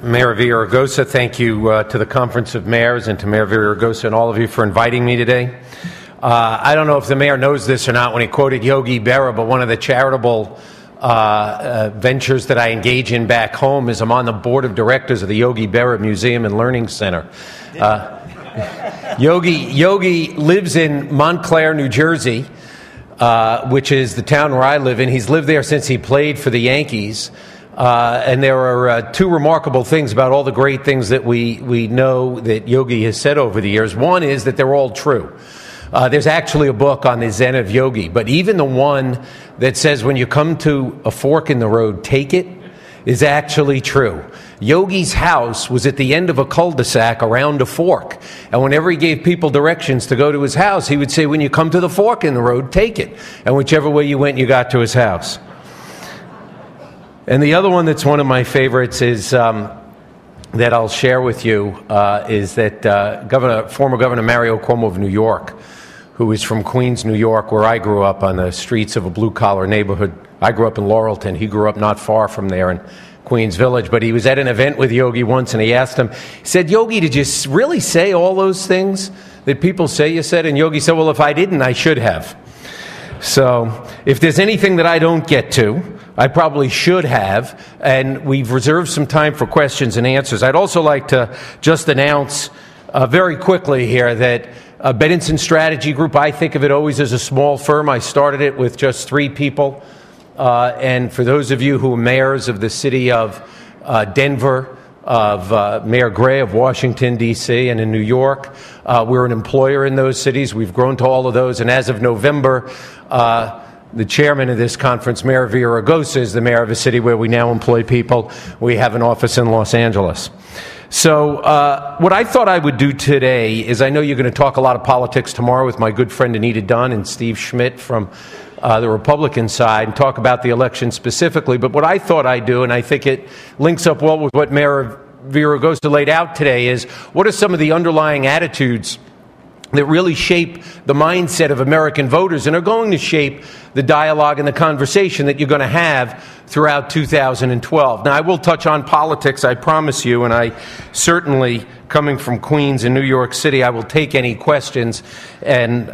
Mayor Villaraigosa. Thank you to the Conference of Mayors and to Mayor Villaraigosa and all of you for inviting me today. I don't know if the mayor knows this or not when he quoted Yogi Berra, but one of the charitable ventures that I engage in back home is I'm on the board of directors of the Yogi Berra Museum and Learning Center. Yogi lives in Montclair, New Jersey, which is the town where I live in. He's lived there since he played for the Yankees. And there are two remarkable things about all the great things that we know that Yogi has said over the years. One is that they're all true. There's actually a book on the Zen of Yogi, but even the one that says when you come to a fork in the road, take it, is actually true. Yogi's house was at the end of a cul-de-sac around a fork, and whenever he gave people directions to go to his house, he would say, when you come to the fork in the road, take it, and whichever way you went, you got to his house. And the other one that's one of my favorites is that I'll share with you is that former Governor Mario Cuomo of New York, who is from Queens, New York, where I grew up on the streets of a blue-collar neighborhood. I grew up in Laurelton. He grew up not far from there in Queens Village. But he was at an event with Yogi once, and he asked him, he said, Yogi, did you really say all those things that people say you said? And Yogi said, well, if I didn't, I should have. So if there's anything that I don't get to, I probably should have, and we've reserved some time for questions and answers. I'd also like to just announce very quickly here that Benenson Strategy Group, I think of it always as a small firm. I started it with just 3 people. And for those of you who are mayors of the city of Denver, of Mayor Gray of Washington, D.C., and in New York, we're an employer in those cities. We've grown to all of those. And as of November, the chairman of this conference, Mayor Villaraigosa, is the mayor of a city where we now employ people. We have an office in Los Angeles. So what I thought I would do today is, I know you're going to talk a lot of politics tomorrow with my good friend Anita Dunn and Steve Schmidt from the Republican side, and talk about the election specifically. But what I thought I'd do, and I think it links up well with what Mayor Villaraigosa laid out today, is what are some of the underlying attitudes that really shape the mindset of American voters and are going to shape the dialogue and the conversation that you're going to have throughout 2012. Now, I will touch on politics, I promise you, and I certainly, coming from Queens and New York City, I will take any questions and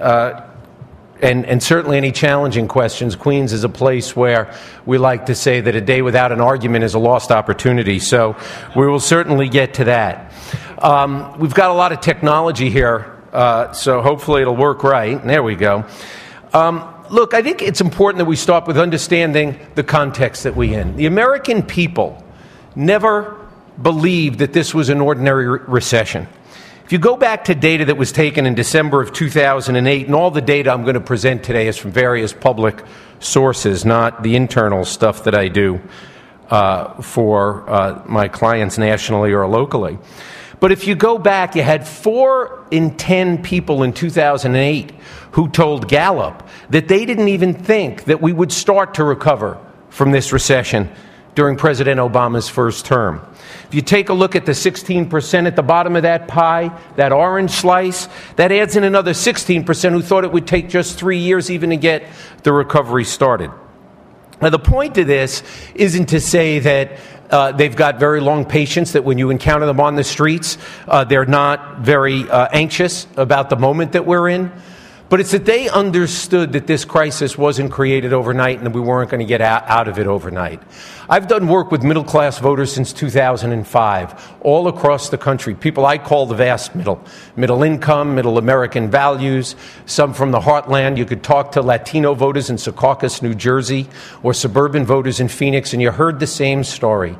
certainly any challenging questions. Queens is a place where we like to say that a day without an argument is a lost opportunity, so we will certainly get to that. We've got a lot of technology here. So hopefully it'll work right. There we go. Look, I think it's important that we start with understanding the context that we're in. The American people never believed that this was an ordinary recession. If you go back to data that was taken in December of 2008, and all the data I'm going to present today is from various public sources, not the internal stuff that I do for my clients nationally or locally. But if you go back, you had 4 in 10 people in 2008 who told Gallup that they didn't even think that we would start to recover from this recession during President Obama's first term. If you take a look at the 16% at the bottom of that pie, that orange slice, that adds in another 16% who thought it would take just 3 years even to get the recovery started. Now, the point of this isn't to say that they've got very long patience, that when you encounter them on the streets, they're not very anxious about the moment that we're in. But it's that they understood that this crisis wasn't created overnight and that we weren't going to get out of it overnight. I've done work with middle-class voters since 2005, all across the country, people I call the vast middle income, middle American values, some from the heartland. You could talk to Latino voters in Secaucus, New Jersey, or suburban voters in Phoenix, and you heard the same story.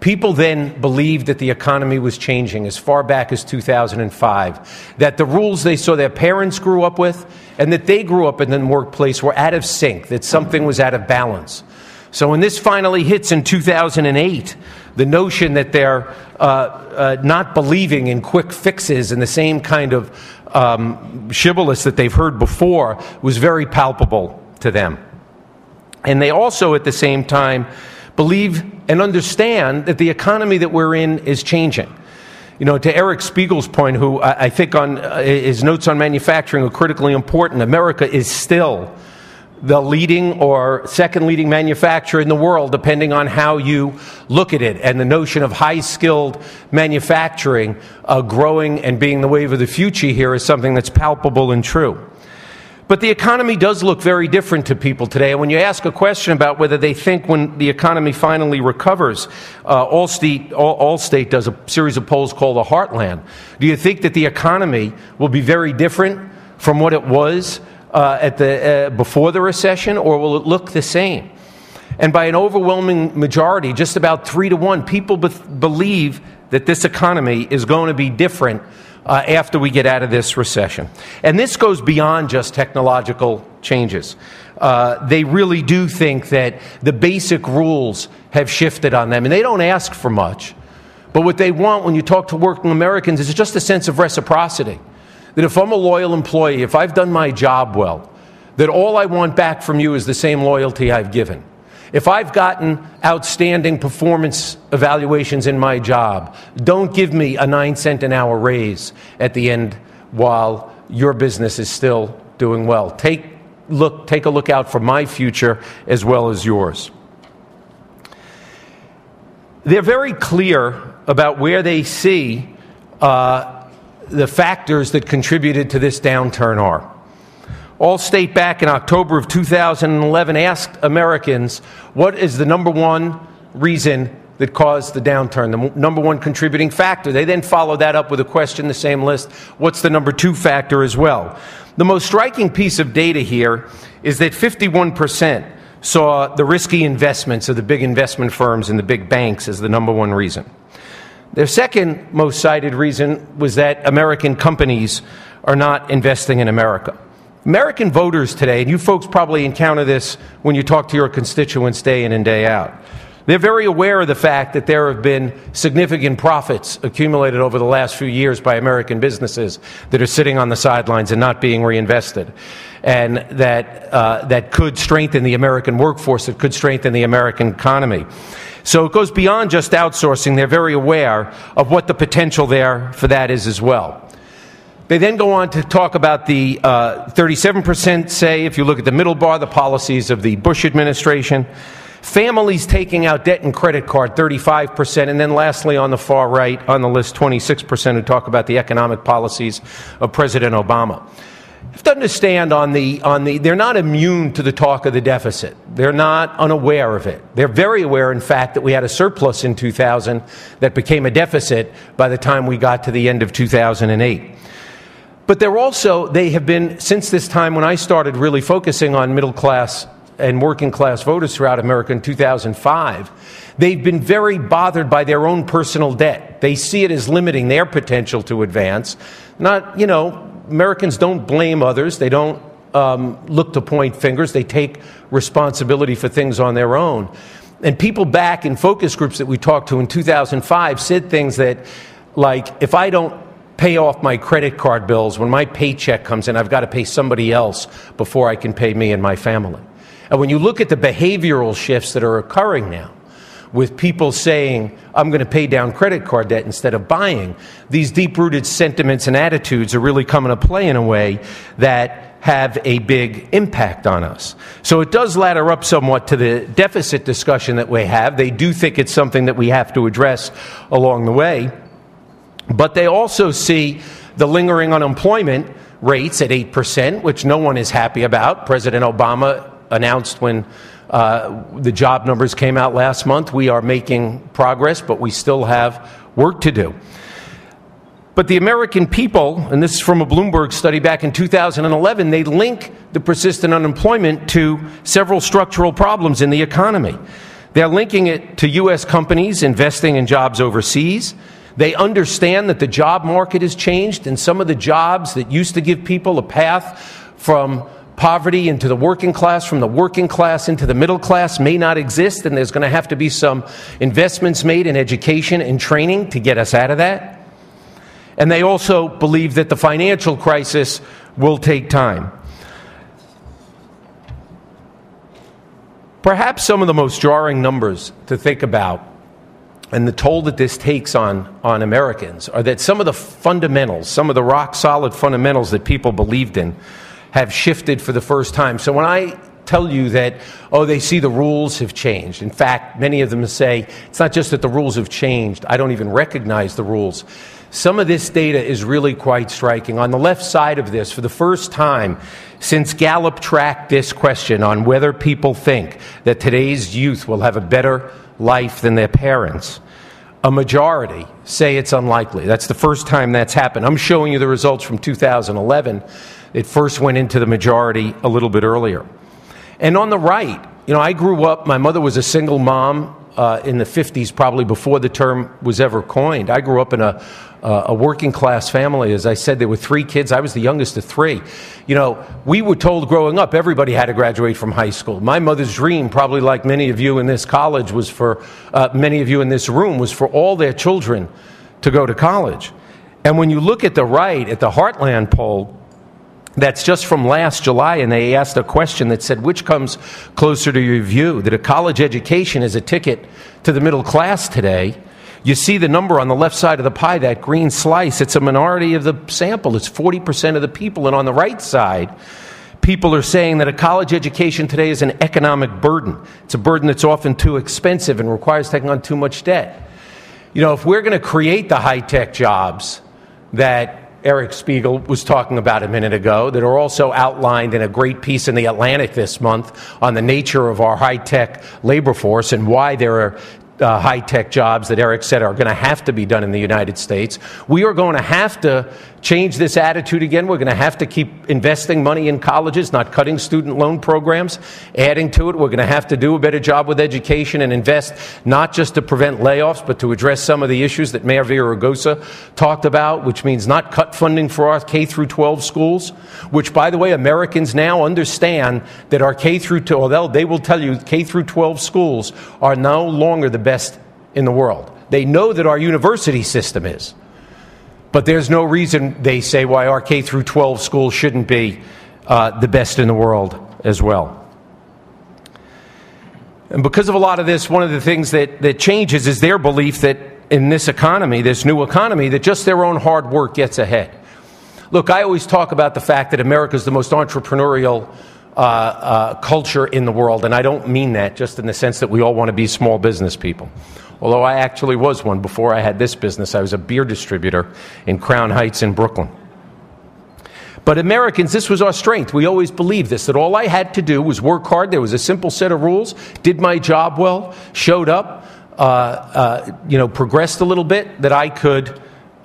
People then believed that the economy was changing as far back as 2005, that the rules they saw their parents grew up with and that they grew up in the workplace were out of sync, that something was out of balance. So when this finally hits in 2008, the notion that they're not believing in quick fixes and the same kind of shibboleth that they've heard before was very palpable to them. And they also, at the same time, believe and understand that the economy that we're in is changing. to Eric Spiegel's point, who I think on his notes on manufacturing are critically important, America is still the leading or second leading manufacturer in the world, depending on how you look at it. And the notion of high-skilled manufacturing growing and being the wave of the future here is something that's palpable and true. But the economy does look very different to people today. And when you ask a question about whether they think when the economy finally recovers, Allstate does a series of polls called the Heartland. Do you think that the economy will be very different from what it was before the recession, or will it look the same? And by an overwhelming majority, just about 3-1, people believe that this economy is going to be different after we get out of this recession. And this goes beyond just technological changes. They really do think that the basic rules have shifted on them, and they don't ask for much. But what they want when you talk to working Americans is just a sense of reciprocity. That if I'm a loyal employee, if I've done my job well, that all I want back from you is the same loyalty I've given. If I've gotten outstanding performance evaluations in my job, don't give me a 9-cent an hour raise at the end while your business is still doing well. Take a look out for my future as well as yours. They're very clear about where they see the factors that contributed to this downturn are. Allstate back in October of 2011 asked Americans, what is the number one reason that caused the downturn, the number one contributing factor? They then followed that up with a question, the same list, what's the number two factor as well? The most striking piece of data here is that 51% saw the risky investments of the big investment firms and the big banks as the number one reason. Their second most cited reason was that American companies are not investing in America. American voters today, and you folks probably encounter this when you talk to your constituents day in and day out, they're very aware of the fact that there have been significant profits accumulated over the last few years by American businesses that are sitting on the sidelines and not being reinvested, and that could strengthen the American workforce, that could strengthen the American economy. So it goes beyond just outsourcing. They're very aware of what the potential there for that is as well. They then go on to talk about the 37% say, if you look at the middle bar, the policies of the Bush administration. Families taking out debt and credit card, 35%. And then lastly, on the far right on the list, 26% who talk about the economic policies of President Obama. You have to understand they're not immune to the talk of the deficit. They're not unaware of it. They're very aware, in fact, that we had a surplus in 2000 that became a deficit by the time we got to the end of 2008. But they have been, since this time when I started really focusing on middle class and working class voters throughout America in 2005, they've been very bothered by their own personal debt. They see it as limiting their potential to advance. Americans don't blame others. They don't look to point fingers. They take responsibility for things on their own. And people back in focus groups that we talked to in 2005 said things that, like, if I don't pay off my credit card bills, when my paycheck comes in, I've got to pay somebody else before I can pay me and my family. And when you look at the behavioral shifts that are occurring now, with people saying, I'm going to pay down credit card debt instead of buying, these deep-rooted sentiments and attitudes are really coming to play in a way that have a big impact on us. So it does ladder up somewhat to the deficit discussion that we have. They do think it's something that we have to address along the way. But they also see the lingering unemployment rates at 8%, which no one is happy about. President Obama announced when the job numbers came out last month, we are making progress, but we still have work to do. But the American people, and this is from a Bloomberg study back in 2011, they link the persistent unemployment to several structural problems in the economy. They're linking it to U.S. companies investing in jobs overseas. They understand that the job market has changed, and some of the jobs that used to give people a path from poverty into the working class, from the working class into the middle class, may not exist, and there's going to have to be some investments made in education and training to get us out of that. And they also believe that the financial crisis will take time. Perhaps some of the most jarring numbers to think about and the toll that this takes on Americans are that some of the fundamentals, some of the rock-solid fundamentals that people believed in have shifted for the first time. So when I tell you that, oh, they see the rules have changed. In fact, many of them say, it's not just that the rules have changed, I don't even recognize the rules. Some of this data is really quite striking. On the left side of this, for the first time since Gallup tracked this question on whether people think that today's youth will have a better life than their parents, a majority say it's unlikely. That's the first time that's happened. I'm showing you the results from 2011. It first went into the majority a little bit earlier. And on the right, I grew up, my mother was a single mom in the 50s, probably before the term was ever coined. I grew up in a working class family. As I said, there were 3 kids. I was the youngest of 3. We were told growing up everybody had to graduate from high school. My mother's dream, probably like many of you in this college, was for many of you in this room, was for all their children to go to college. And when you look at the right, at the Heartland poll, that's just from last July, and they asked a question that said, which comes closer to your view, that a college education is a ticket to the middle class today? You see the number on the left side of the pie, that green slice. It's a minority of the sample. It's 40% of the people. And on the right side, people are saying that a college education today is an economic burden. It's a burden that's often too expensive and requires taking on too much debt. If we're going to create the high-tech jobs that Eric Spiegel was talking about a minute ago, that are also outlined in a great piece in The Atlantic this month on the nature of our high-tech labor force and why there are high-tech jobs that Eric said are going to have to be done in the United States. We are going to have to change this attitude again. We're going to have to keep investing money in colleges, not cutting student loan programs, adding to it. We're going to have to do a better job with education and invest not just to prevent layoffs, but to address some of the issues that Mayor Villaraigosa talked about, which means not cut funding for our K through 12 schools, which, by the way, Americans now understand that our K through 12, they will tell you K through 12 schools are no longer the best in the world. They know that our university system is. But there's no reason, they say, why our K through 12 schools shouldn't be the best in the world as well. And because of a lot of this, one of the things that changes is their belief that in this economy, this new economy, that just their own hard work gets ahead. Look, I always talk about the fact that America is the most entrepreneurial culture in the world, and I don't mean that just in the sense that we all want to be small business people. Although I actually was one before I had this business. I was a beer distributor in Crown Heights in Brooklyn. But Americans, this was our strength. We always believed this, that all I had to do was work hard. There was a simple set of rules, did my job well, showed up, progressed a little bit, that I could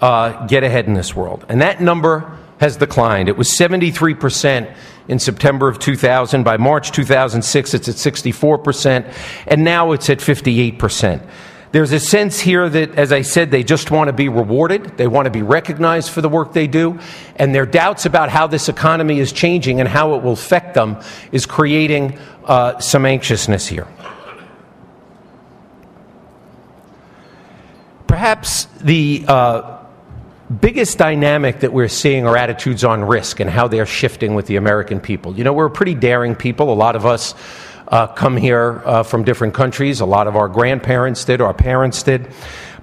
get ahead in this world. And that number has declined. It was 73% in September of 2000. By March 2006, it's at 64%, and now it's at 58%. There's a sense here that, as I said, they just want to be rewarded. They want to be recognized for the work they do. And their doubts about how this economy is changing and how it will affect them is creating some anxiousness here. Perhaps the biggest dynamic that we're seeing are attitudes on risk and how they're shifting with the American people. We're a pretty daring people. A lot of us come here from different countries. A lot of our grandparents did, our parents did.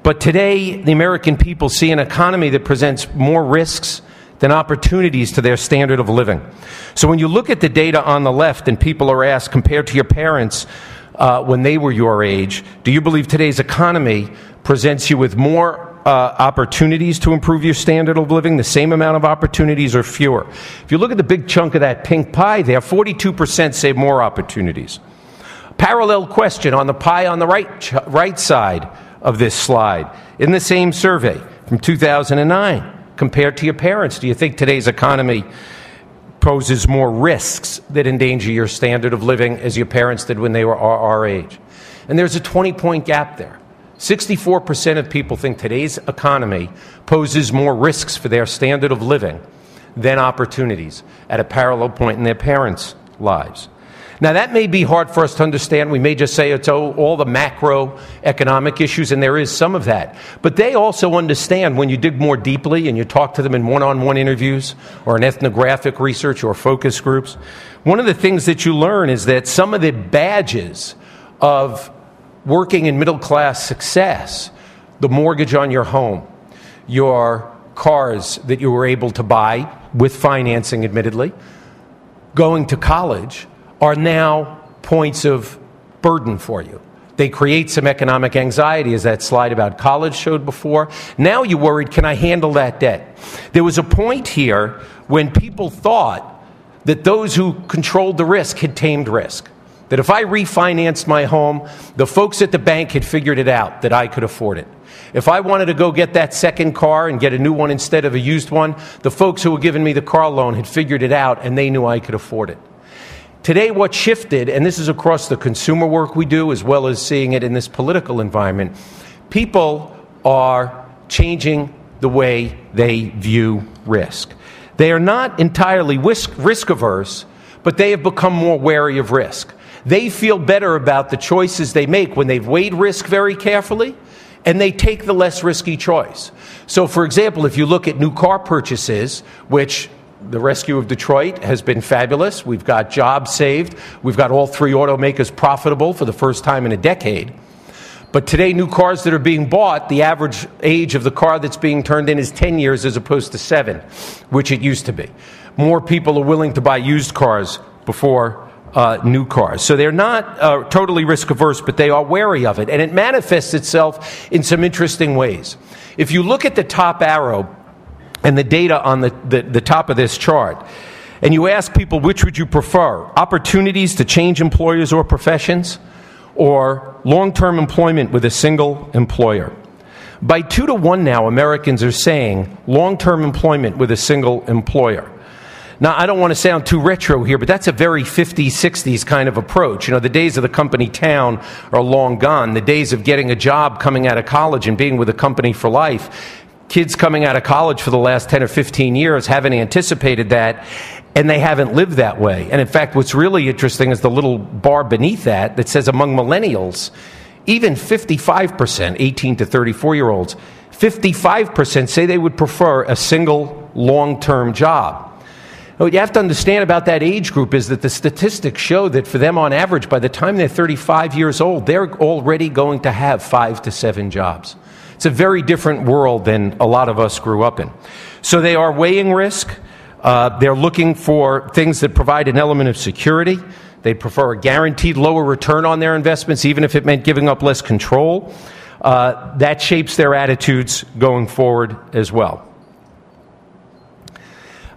But today, the American people see an economy that presents more risks than opportunities to their standard of living. So when you look at the data on the left and people are asked, compared to your parents when they were your age, do you believe today's economy presents you with more opportunities to improve your standard of living, the same amount of opportunities, or fewer? If you look at the big chunk of that pink pie there, 42% say more opportunities. Parallel question on the pie on the right side of this slide. In the same survey from 2009, compared to your parents, do you think today's economy poses more risks that endanger your standard of living as your parents did when they were our age? And there's a 20-point gap there. 64% of people think today's economy poses more risks for their standard of living than opportunities at a parallel point in their parents' lives. Now, that may be hard for us to understand. We may just say it's all the macroeconomic issues, and there is some of that. But they also understand when you dig more deeply and you talk to them in one-on-one interviews or in ethnographic research or focus groups, one of the things that you learn is that some of the badges of working in middle-class success the mortgage on your home, your cars that you were able to buy with financing, admittedly, going to college, are now points of burden for you. They create some economic anxiety, as that slide about college showed before. Now you're worried, can I handle that debt? There was a point here when people thought that those who controlled the risk had tamed risk. That if I refinanced my home, the folks at the bank had figured it out, that I could afford it. If I wanted to go get that second car and get a new one instead of a used one, the folks who were giving me the car loan had figured it out and they knew I could afford it. Today, what shifted, and this is across the consumer work we do as well as seeing it in this political environment, people are changing the way they view risk. They are not entirely risk averse, but they have become more wary of risk. They feel better about the choices they make when they've weighed risk very carefully, and they take the less risky choice. So, for example, if you look at new car purchases, which the rescue of Detroit has been fabulous. We've got jobs saved. We've got all three automakers profitable for the first time in a decade. But today, new cars that are being bought, the average age of the car that's being turned in is 10 years as opposed to 7, which it used to be. More people are willing to buy used cars before new cars. So they're not totally risk averse, but they are wary of it. And it manifests itself in some interesting ways. If you look at the top arrow, and the data on the top of this chart, and you ask people which would you prefer, opportunities to change employers or professions, or long-term employment with a single employer. By 2 to 1 now, Americans are saying long-term employment with a single employer. Now, I don't want to sound too retro here, but that's a very 50s, 60s kind of approach. You know, the days of the company town are long gone. The days of getting a job coming out of college and being with a company for life. Kids coming out of college for the last 10 or 15 years haven't anticipated that, and they haven't lived that way. And in fact, what's really interesting is the little bar beneath that says among millennials, even 55%, 18 to 34-year-olds, 55% say they would prefer a single long-term job. Now, what you have to understand about that age group is that the statistics show that for them, on average, by the time they're 35 years old, they're already going to have 5 to 7 jobs. It's a very different world than a lot of us grew up in. So they are weighing risk. They're looking for things that provide an element of security. They prefer a guaranteed lower return on their investments, even if it meant giving up less control. That shapes their attitudes going forward as well.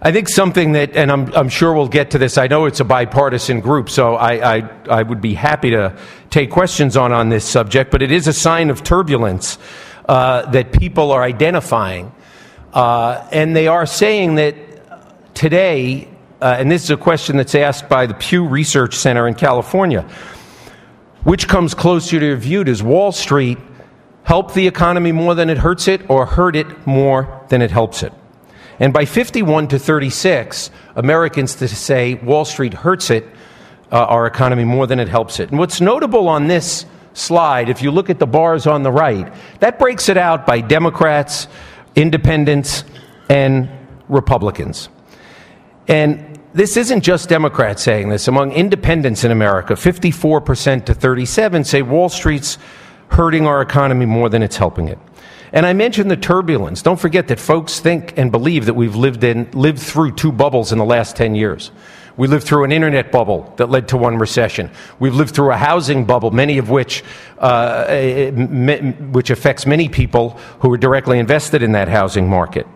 I think something that, and I'm sure we'll get to this, I know it's a bipartisan group, so I would be happy to take questions on this subject, but it is a sign of turbulence that people are identifying. And they are saying that today, and this is a question that's asked by the Pew Research Center in California, which comes closer to your view? Does Wall Street help the economy more than it hurts it, or hurt it more than it helps it? And by 51 to 36, Americans to say Wall Street hurts it, our economy more than it helps it. And what's notable on this slide, if you look at the bars on the right, that breaks it out by Democrats, independents, and Republicans. And this isn't just Democrats saying this. Among independents in America, 54% to 37% say Wall Street's hurting our economy more than it's helping it. And I mentioned the turbulence. Don't forget that folks think and believe that we've lived through 2 bubbles in the last 10 years. We lived through an internet bubble that led to 1 recession. We've lived through a housing bubble, many of which affects many people who are directly invested in that housing market.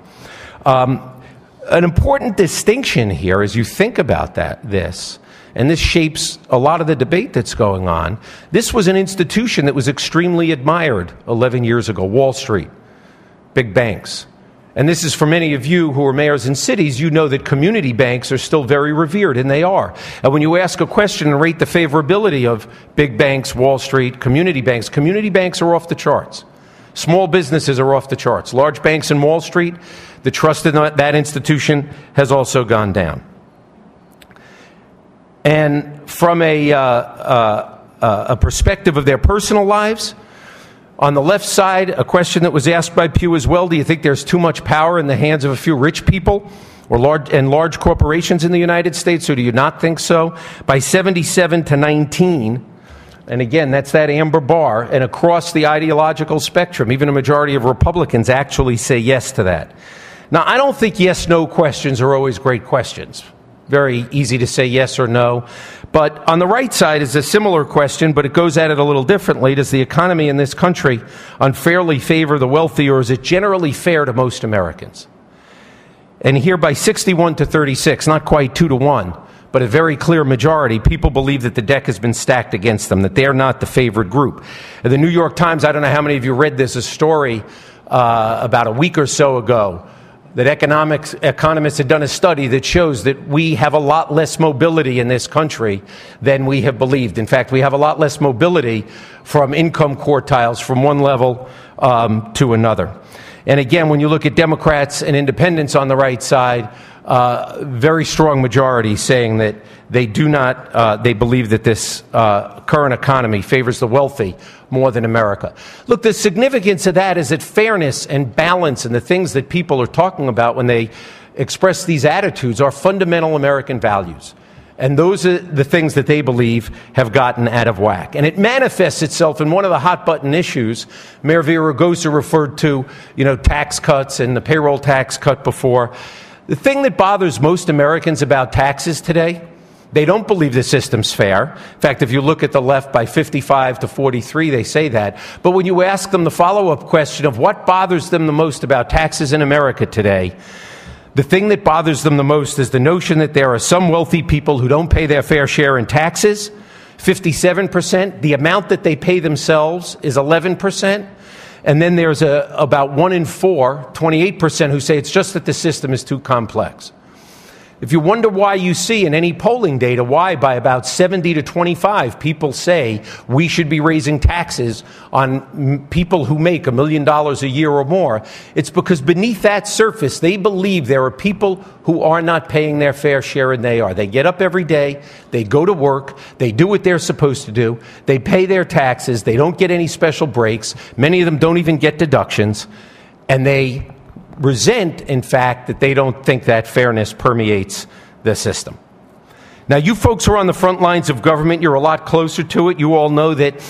An important distinction here, as you think about this, and this shapes a lot of the debate that's going on, this was an institution that was extremely admired 11 years ago, Wall Street, big banks. And this is for many of you who are mayors in cities, you know that community banks are still very revered, and they are. And when you ask a question and rate the favorability of big banks, Wall Street, community banks are off the charts. Small businesses are off the charts. Large banks in Wall Street, the trust in that institution has also gone down. And from a perspective of their personal lives, on the left side, a question that was asked by Pew as well, do you think there's too much power in the hands of a few rich people or large corporations in the United States, or do you not think so? By 77 to 19, And again, that's that amber bar. And across the ideological spectrum, even a majority of Republicans actually say yes to that. Now, I don't think yes-no questions are always great questions. Very easy to say yes or no. But on the right side is a similar question, but it goes at it a little differently. Does the economy in this country unfairly favor the wealthy, or is it generally fair to most Americans? And here by 61 to 36, not quite 2 to 1, but a very clear majority, people believe that the deck has been stacked against them, that they're not the favored group. The New York Times, I don't know how many of you read this, a story about a week or so ago, that economists had done a study that shows that we have a lot less mobility in this country than we have believed. In fact, we have a lot less mobility from income quartiles from one level to another. And again, when you look at Democrats and independents on the right side, very strong majority saying that they do not, they believe that this current economy favors the wealthy more than America. Look, the significance of that is that fairness and balance and the things that people are talking about when they express these attitudes are fundamental American values. And those are the things that they believe have gotten out of whack. And it manifests itself in one of the hot-button issues. Mayor Villaraigosa referred to, tax cuts and the payroll tax cut before. The thing that bothers most Americans about taxes today, they don't believe the system's fair. In fact, if you look at the left by 55 to 43, they say that. But when you ask them the follow-up question of what bothers them the most about taxes in America today, the thing that bothers them the most is the notion that there are some wealthy people who don't pay their fair share in taxes, 57%. The amount that they pay themselves is 11%. And then there's about 1 in 4, 28%, who say it's just that the system is too complex. If you wonder why you see in any polling data why by about 70 to 25 people say we should be raising taxes on people who make $1 million a year or more, it's because beneath that surface they believe there are people who are not paying their fair share, and they are. They get up every day, they go to work, they do what they're supposed to do, they pay their taxes, they don't get any special breaks, many of them don't even get deductions, and they resent, in fact, that they don't think that fairness permeates the system. Now, you folks who are on the front lines of government, you're a lot closer to it. You all know that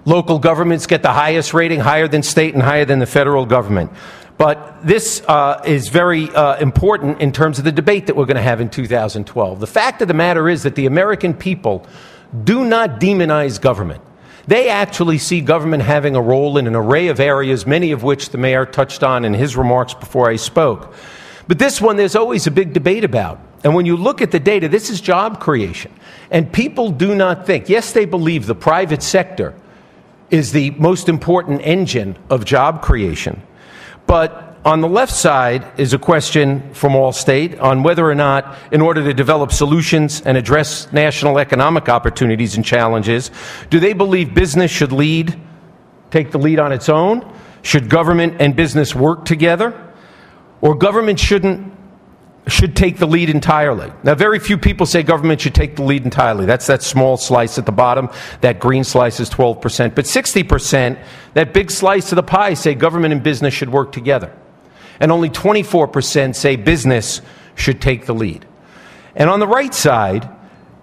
local governments get the highest rating, higher than state and higher than the federal government. But this is very important in terms of the debate that we're going to have in 2012. The fact of the matter is that the American people do not demonize government. They actually see government having a role in an array of areas, many of which the mayor touched on in his remarks before I spoke. But this one, there's always a big debate about. And when you look at the data, this is job creation. And people do not think, yes, they believe the private sector is the most important engine of job creation. But on the left side is a question from Allstate on whether or not, in order to develop solutions and address national economic opportunities and challenges, do they believe business should take the lead on its own? Should government and business work together? Or government should take the lead entirely? Now, very few people say government should take the lead entirely. That's that small slice at the bottom. That green slice is 12%. But 60%, that big slice of the pie, say government and business should work together. And only 24% say business should take the lead. And on the right side,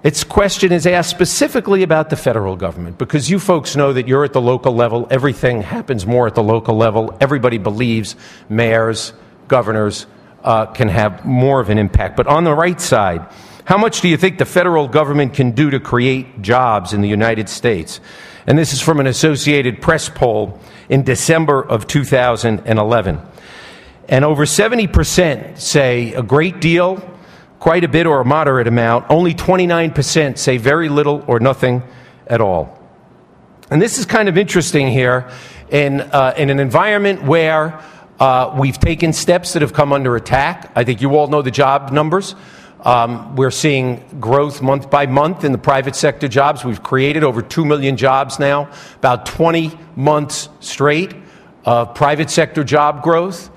its question is asked specifically about the federal government, because you folks know that you're at the local level. Everything happens more at the local level. Everybody believes mayors, governors can have more of an impact. But on the right side, how much do you think the federal government can do to create jobs in the United States? And this is from an Associated Press poll in December of 2011. And over 70% say a great deal, quite a bit, or a moderate amount. Only 29% say very little or nothing at all. And this is kind of interesting here in an environment where we've taken steps that have come under attack. I think you all know the job numbers. We're seeing growth month by month in the private sector jobs. We've created over 2 million jobs now, about 20 months straight of private sector job growth.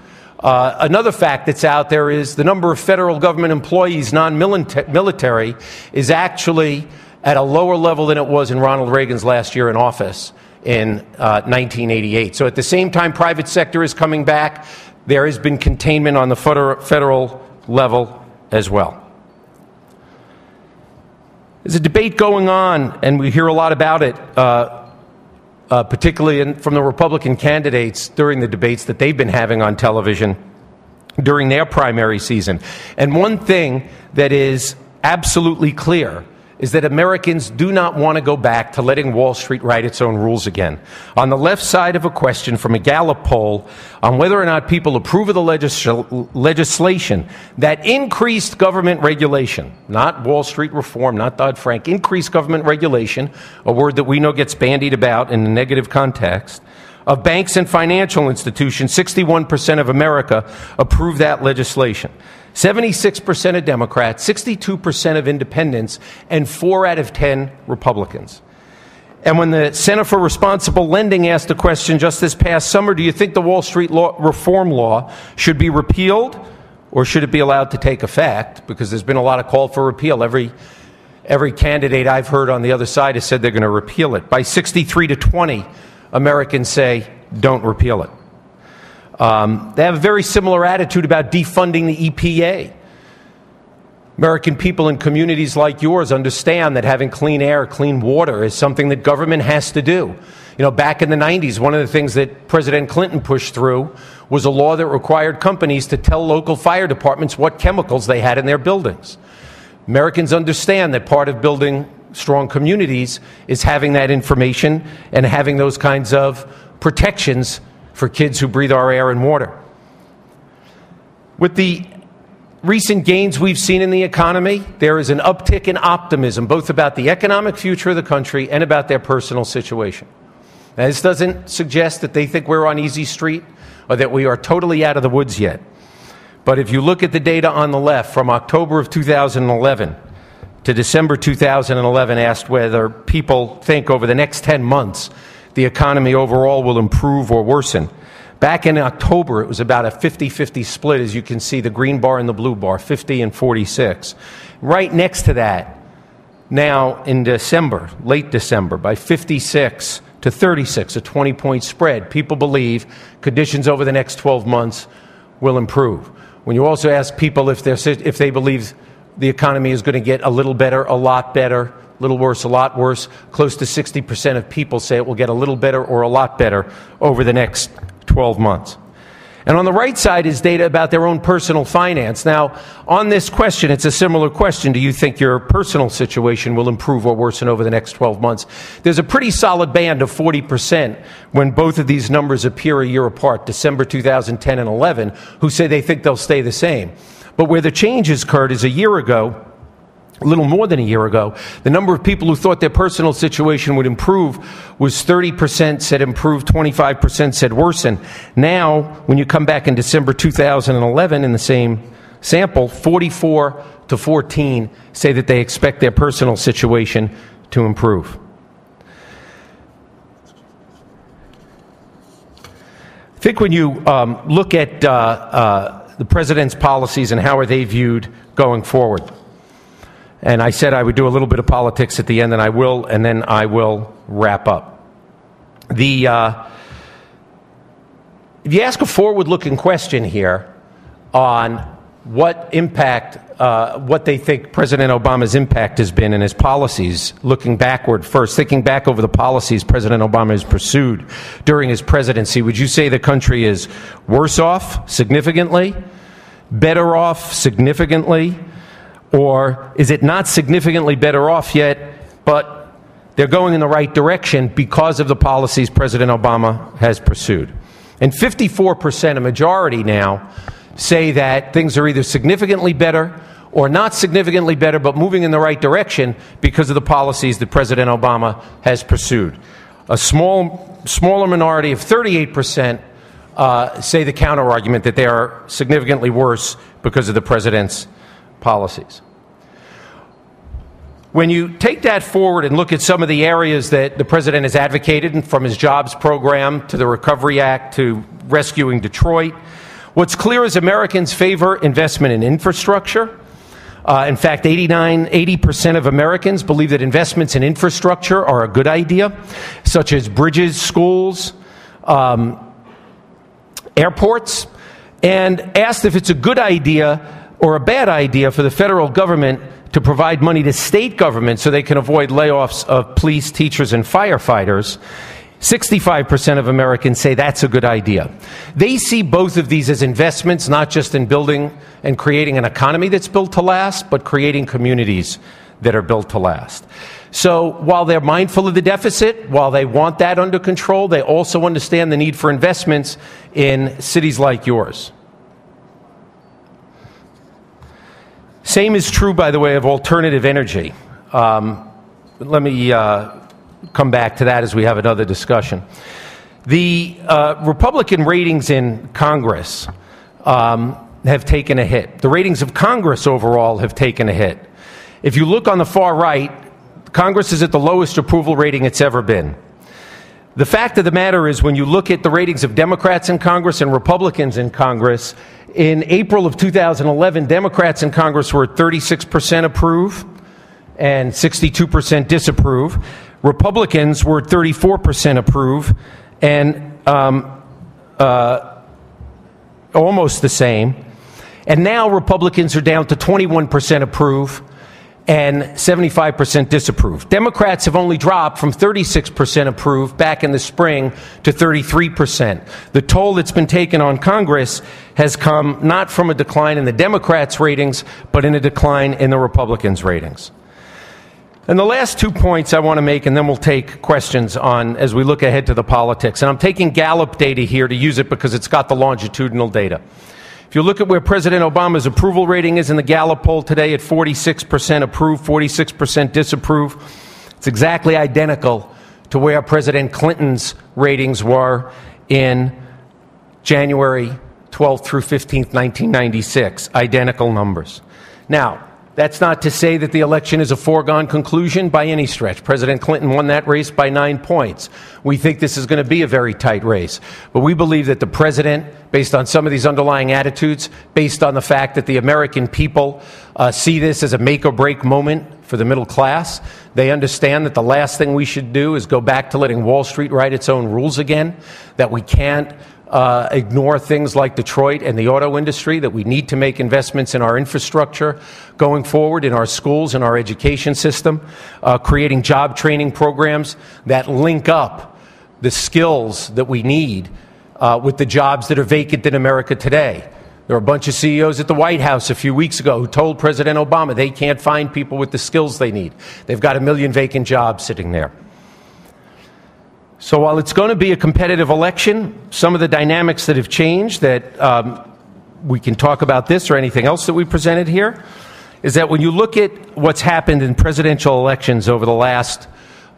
Another fact that's out there is the number of federal government employees, non-military, is actually at a lower level than it was in Ronald Reagan's last year in office in 1988. So at the same time private sector is coming back, there has been containment on the federal level as well. There's a debate going on, and we hear a lot about it, particularly from the Republican candidates during the debates that they've been having on television during their primary season. And one thing that is absolutely clear is that Americans do not want to go back to letting Wall Street write its own rules again. On the left side of a question from a Gallup poll on whether or not people approve of the legislation that increased government regulation, not Wall Street reform, not Dodd-Frank, increased government regulation, a word that we know gets bandied about in a negative context, of banks and financial institutions, 61% of America approve that legislation. 76% of Democrats, 62% of independents, and 4 out of 10 Republicans. And when the Center for Responsible Lending asked a question just this past summer, do you think the Wall Street reform law should be repealed or should it be allowed to take effect? Because there's been a lot of call for repeal. Every candidate I've heard on the other side has said they're going to repeal it. By 63 to 20, Americans say don't repeal it. They have a very similar attitude about defunding the EPA. American people in communities like yours understand that having clean air, clean water is something that government has to do. You know, back in the 90s, one of the things that President Clinton pushed through was a law that required companies to tell local fire departments what chemicals they had in their buildings. Americans understand that part of building strong communities is having that information and having those kinds of protections for kids who breathe our air and water. With the recent gains we've seen in the economy, there is an uptick in optimism, both about the economic future of the country and about their personal situation. Now, this doesn't suggest that they think we're on easy street or that we are totally out of the woods yet. But if you look at the data on the left from October of 2011 to December 2011, asked whether people think over the next 10 months the economy overall will improve or worsen. Back in October, it was about a 50-50 split, as you can see, the green bar and the blue bar, 50 and 46. Right next to that, now in December, late December, by 56 to 36, a 20-point spread, people believe conditions over the next 12 months will improve. When you also ask people if they believe the economy is going to get a little better, a lot better, a little worse, a lot worse, close to 60% of people say it will get a little better or a lot better over the next 12 months. And on the right side is data about their own personal finance. Now, on this question, it's a similar question. Do you think your personal situation will improve or worsen over the next 12 months? There's a pretty solid band of 40% when both of these numbers appear a year apart, December 2010 and 11, who say they think they'll stay the same. But where the changes occurred is a year ago, a little more than a year ago, the number of people who thought their personal situation would improve was 30% said improve, 25% said worsen. Now, when you come back in December 2011 in the same sample, 44 to 14 say that they expect their personal situation to improve. I think when you look at the president's policies and how are they viewed going forward, and I said I would do a little bit of politics at the end, and I will, and then I will wrap up. If you ask a forward-looking question here on what impact, what they think President Obama's impact has been in his policies, looking backward first, thinking back over the policies President Obama has pursued during his presidency, would you say the country is worse off significantly, better off significantly, or is it not significantly better off yet, but they're going in the right direction because of the policies President Obama has pursued? And 54%, a majority now, say that things are either significantly better or not significantly better, but moving in the right direction because of the policies that President Obama has pursued. A smaller minority of 38% say the counter-argument that they are significantly worse because of the president's policies. When you take that forward and look at some of the areas that the president has advocated, from his jobs program to the Recovery Act to rescuing Detroit, what's clear is Americans favor investment in infrastructure. In fact, 80% of Americans believe that investments in infrastructure are a good idea, such as bridges, schools, airports, and asked if it's a good idea or a bad idea for the federal government to provide money to state governments so they can avoid layoffs of police, teachers, and firefighters, 65% of Americans say that's a good idea. They see both of these as investments, not just in building and creating an economy that's built to last, but creating communities that are built to last. So while they're mindful of the deficit, while they want that under control, they also understand the need for investments in cities like yours. Same is true, by the way, of alternative energy. Let me come back to that as we have another discussion. The Republican ratings in Congress have taken a hit. The ratings of Congress overall have taken a hit. If you look on the far right, Congress is at the lowest approval rating it's ever been. The fact of the matter is, when you look at the ratings of Democrats in Congress and Republicans in Congress, in April of 2011, Democrats in Congress were at 36% approve and 62% disapprove. Republicans were at 34% approve and almost the same. And now Republicans are down to 21% approve and 75% disapprove. Democrats have only dropped from 36% approve back in the spring to 33%. The toll that's been taken on Congress has come not from a decline in the Democrats' ratings, but in a decline in the Republicans' ratings. And the last 2 points I want to make, and then we'll take questions on as we look ahead to the politics. And I'm taking Gallup data here to use it because it's got the longitudinal data. If you look at where President Obama's approval rating is in the Gallup poll today at 46% approve, 46% disapprove, it's exactly identical to where President Clinton's ratings were in January 12th through 15th, 1996. Identical numbers. Now, that's not to say that the election is a foregone conclusion by any stretch. President Clinton won that race by 9 points. We think this is going to be a very tight race. But we believe that the president, based on some of these underlying attitudes, based on the fact that the American people see this as a make-or-break moment for the middle class, they understand that the last thing we should do is go back to letting Wall Street write its own rules again, that we can't ignore things like Detroit and the auto industry, that we need to make investments in our infrastructure going forward, in our schools, in our education system, creating job training programs that link up the skills that we need with the jobs that are vacant in America today. There were a bunch of CEOs at the White House a few weeks ago who told President Obama they can't find people with the skills they need. They've got 1 million vacant jobs sitting there. So while it's going to be a competitive election, some of the dynamics that have changed that we can talk about this or anything else that we presented here is that when you look at what's happened in presidential elections over the last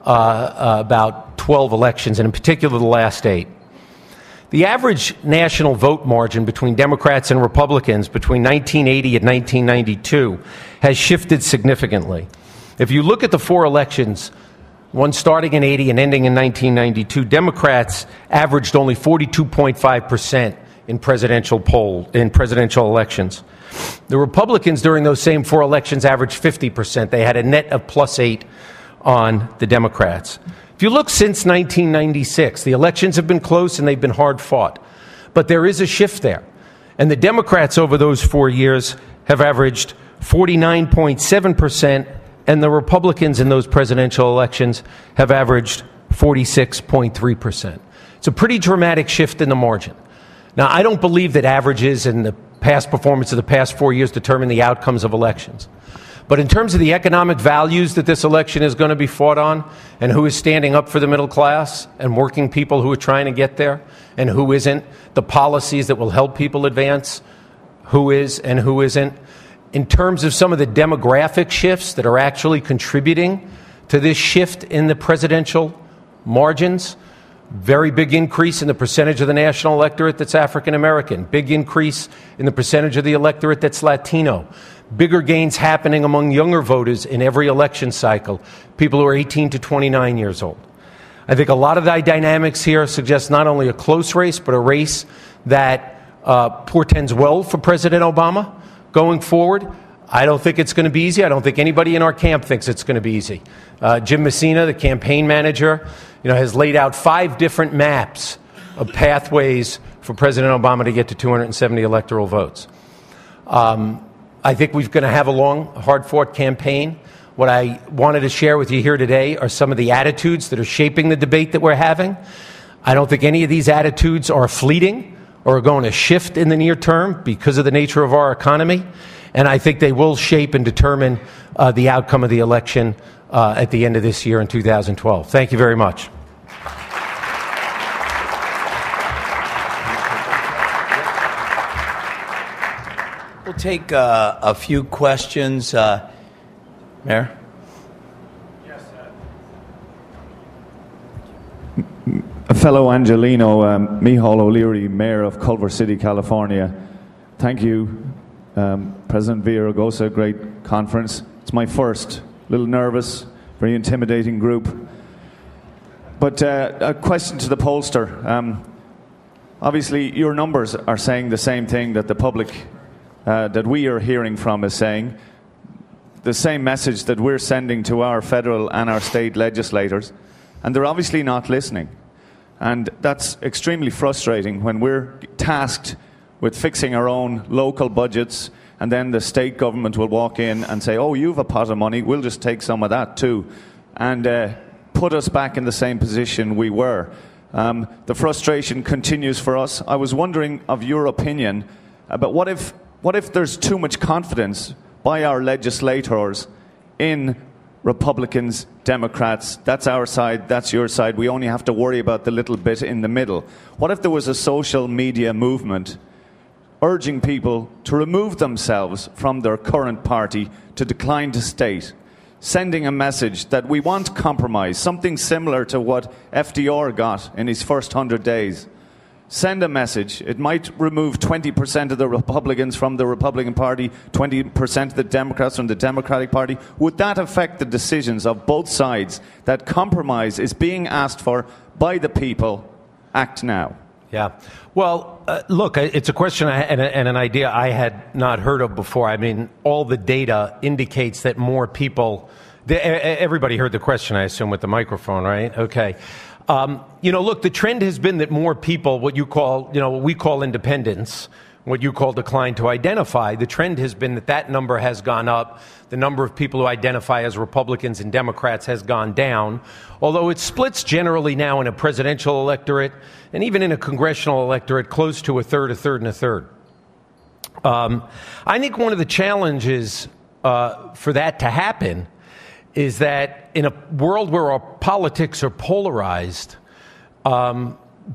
about 12 elections, and in particular the last 8, the average national vote margin between Democrats and Republicans between 1980 and 1992 has shifted significantly. If you look at the 4 elections, one starting in 80 and ending in 1992, Democrats averaged only 42.5% in presidential elections. The Republicans during those same 4 elections averaged 50%. They had a net of +8 on the Democrats. If you look since 1996, the elections have been close and they've been hard fought. But there is a shift there. And the Democrats over those 4 years have averaged 49.7%, and the Republicans in those presidential elections have averaged 46.3%. It's a pretty dramatic shift in the margin. Now, I don't believe that averages and the past performance of the past 4 years determine the outcomes of elections. But in terms of the economic values that this election is going to be fought on, and who is standing up for the middle class and working people who are trying to get there and who isn't, the policies that will help people advance, who is and who isn't, in terms of some of the demographic shifts that are actually contributing to this shift in the presidential margins, very big increase in the percentage of the national electorate that's African American, big increase in the percentage of the electorate that's Latino, bigger gains happening among younger voters in every election cycle, people who are 18 to 29 years old. I think a lot of the dynamics here suggest not only a close race, but a race that portends well for President Obama going forward. I don't think it's going to be easy. I don't think anybody in our camp thinks it's going to be easy. Jim Messina, the campaign manager, has laid out 5 different maps of pathways for President Obama to get to 270 electoral votes. I I think we're going to have a long, hard-fought campaign. What I wanted to share with you here today are some of the attitudes that are shaping the debate that we're having. I don't think any of these attitudes are fleeting or are going to shift in the near term because of the nature of our economy. And I think they will shape and determine the outcome of the election at the end of this year in 2012. Thank you very much. We'll take a few questions. Mayor? Yes. A fellow Angelino, Micheál O'Leary, Mayor of Culver City, California. Thank you, President Villaraigosa. Great conference. It's my first. A little nervous, very intimidating group. But a question to the pollster. Obviously, your numbers are saying the same thing that the public that we are hearing from is saying. The same message that we're sending to our federal and our state legislators, and they're obviously not listening. And that's extremely frustrating when we're tasked with fixing our own local budgets, and then the state government will walk in and say, oh, you've a pot of money, we'll just take some of that too, and put us back in the same position we were. The frustration continues for us. I was wondering of your opinion about what if there's too much confidence by our legislators in Republicans, Democrats. That's our side, that's your side. We only have to worry about the little bit in the middle. What if there was a social media movement urging people to remove themselves from their current party, to decline to state, sending a message that we want compromise, something similar to what FDR got in his first 100 days. Send a message. It might remove 20% of the Republicans from the Republican Party, 20% of the Democrats from the Democratic Party. Would that affect the decisions of both sides that compromise is being asked for by the people? Act now. Yeah. Well, look, it's a question and an idea I had not heard of before. I mean, all the data indicates that more people... Everybody heard the question, I assume, with the microphone, right? Okay. Look, the trend has been that more people, what we call independents, what you call decline to identify, the trend has been that number has gone up. The number of people who identify as Republicans and Democrats has gone down, although it splits generally now in a presidential electorate and even in a congressional electorate close to a third, and a third. I think one of the challenges for that to happen is that in a world where our politics are polarized,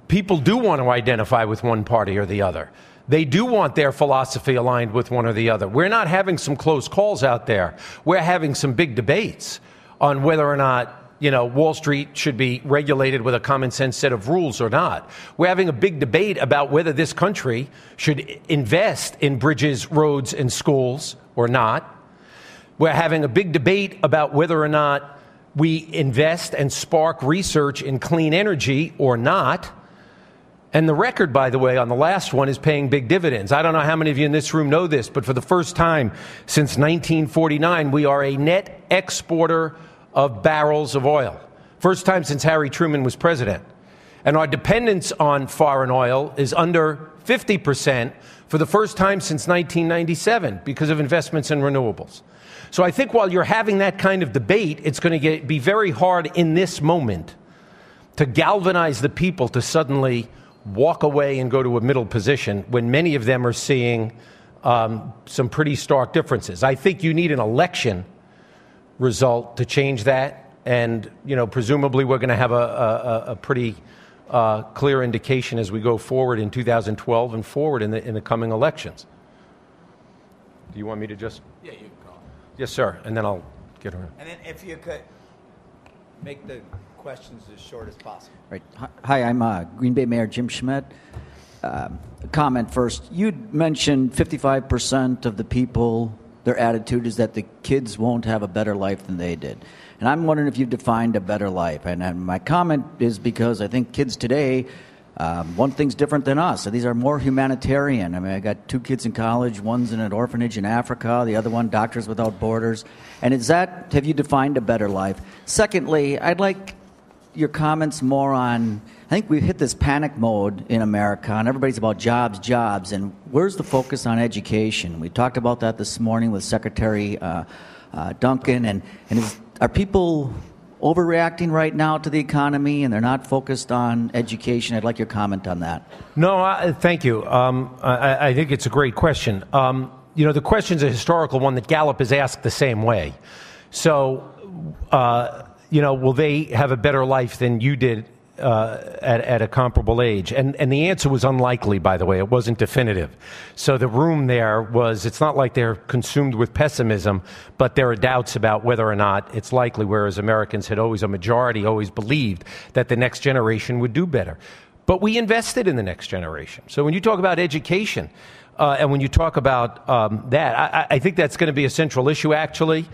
people do want to identify with one party or the other. They do want their philosophy aligned with one or the other. We're not having some close calls out there. We're having some big debates on whether or not, Wall Street should be regulated with a common sense set of rules or not. We're having a big debate about whether this country should invest in bridges, roads, and schools or not. We're having a big debate about whether or not we invest and spark research in clean energy or not. And the record, by the way, on the last one is paying big dividends. I don't know how many of you in this room know this, but for the first time since 1949, we are a net exporter of barrels of oil. First time since Harry Truman was president. And our dependence on foreign oil is under 50% for the first time since 1997 because of investments in renewables. So I think while you're having that kind of debate, it's going to be very hard in this moment to galvanize the people to suddenly walk away and go to a middle position when many of them are seeing some pretty stark differences. I think you need an election result to change that. And, presumably we're going to have a pretty clear indication as we go forward in 2012 and forward in the coming elections. Do you want me to just... Yeah, you can call. Yes, sir. And then I'll get her. And then if you could make the questions as short as possible. Right. Hi, I'm Green Bay Mayor Jim Schmidt. Comment first. You'd mentioned 55% of the people, their attitude is that the kids won't have a better life than they did. And I'm wondering if you've defined a better life. And my comment is because I think kids today, one thing's different than us. So these are more humanitarian. I mean, I got 2 kids in college. One's in an orphanage in Africa. The other one, Doctors Without Borders. And have you defined a better life? Secondly, I'd like your comments more on, think we've hit this panic mode in America, and everybody's about jobs, jobs, and where's the focus on education? We talked about that this morning with Secretary Duncan, and are people overreacting right now to the economy, and they're not focused on education? I'd like your comment on that. No, thank you. I think it's a great question. The question's a historical one that Gallup has asked the same way. So, will they have a better life than you did at a comparable age? And the answer was unlikely, by the way. It wasn't definitive. So the room there was, it's not like they're consumed with pessimism, but there are doubts about whether or not it's likely, whereas Americans had always, a majority always believed that the next generation would do better. But we invested in the next generation. So when you talk about education, and when you talk about that, I think that's going to be a central issue, actually,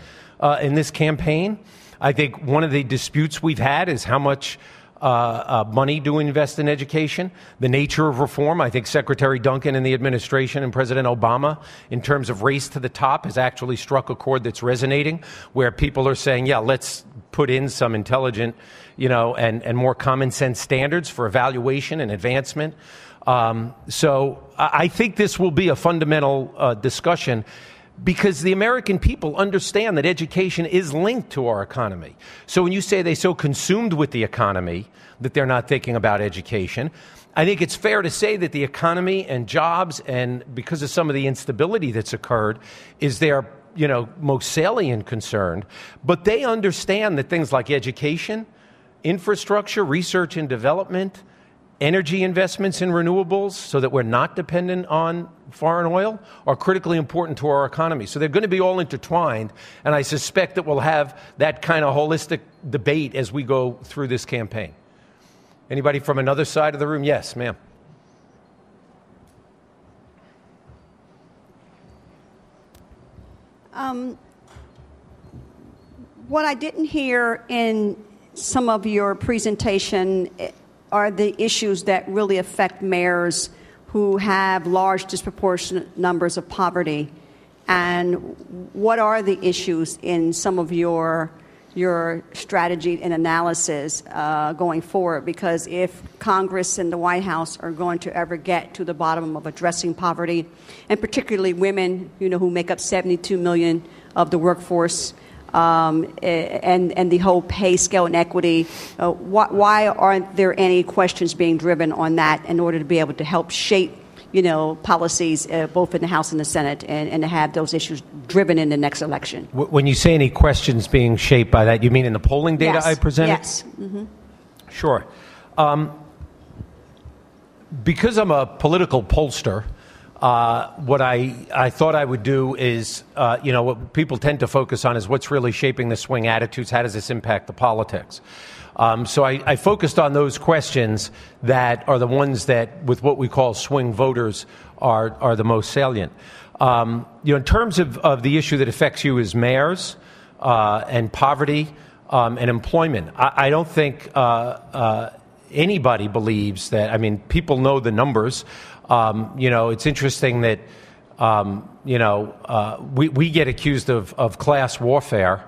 in this campaign. I think one of the disputes we've had is how much money to invest in education, the nature of reform. I think Secretary Duncan and the administration and President Obama, in terms of race to the top, has actually struck a chord that's resonating, where people are saying, yeah, let's put in some intelligent, and more common sense standards for evaluation and advancement. So I think this will be a fundamental discussion, because the American people understand that education is linked to our economy. So when you say they're so consumed with the economy that they're not thinking about education, I think it's fair to say that the economy and jobs, and because of some of the instability that's occurred, is their most salient concern. But they understand that things like education, infrastructure, research and development, energy investments in renewables, so that we're not dependent on foreign oil, are critically important to our economy. So they're going to be all intertwined, and I suspect that we'll have that kind of holistic debate as we go through this campaign. Anybody from another side of the room? Yes, ma'am. What I didn't hear in some of your presentation are the issues that really affect mayors who have large disproportionate numbers of poverty. And what are the issues in some of your strategy and analysis going forward? Because if Congress and the White House are going to ever get to the bottom of addressing poverty, and particularly women, who make up 72 million of the workforce, and the whole pay scale inequity, why aren't there any questions being driven on that in order to be able to help shape, policies both in the House and the Senate, and to have those issues driven in the next election? When you say any questions being shaped by that, you mean in the polling data I presented? Yes. Mm-hmm. Sure. Because I'm a political pollster, what I thought I would do is, what people tend to focus on is what's really shaping the swing attitudes. How does this impact the politics? So I focused on those questions that are the ones that, with what we call swing voters, are the most salient. In terms of the issue that affects you as mayors and poverty and employment, I don't think anybody believes that. I mean, people know the numbers. It's interesting that, we get accused of class warfare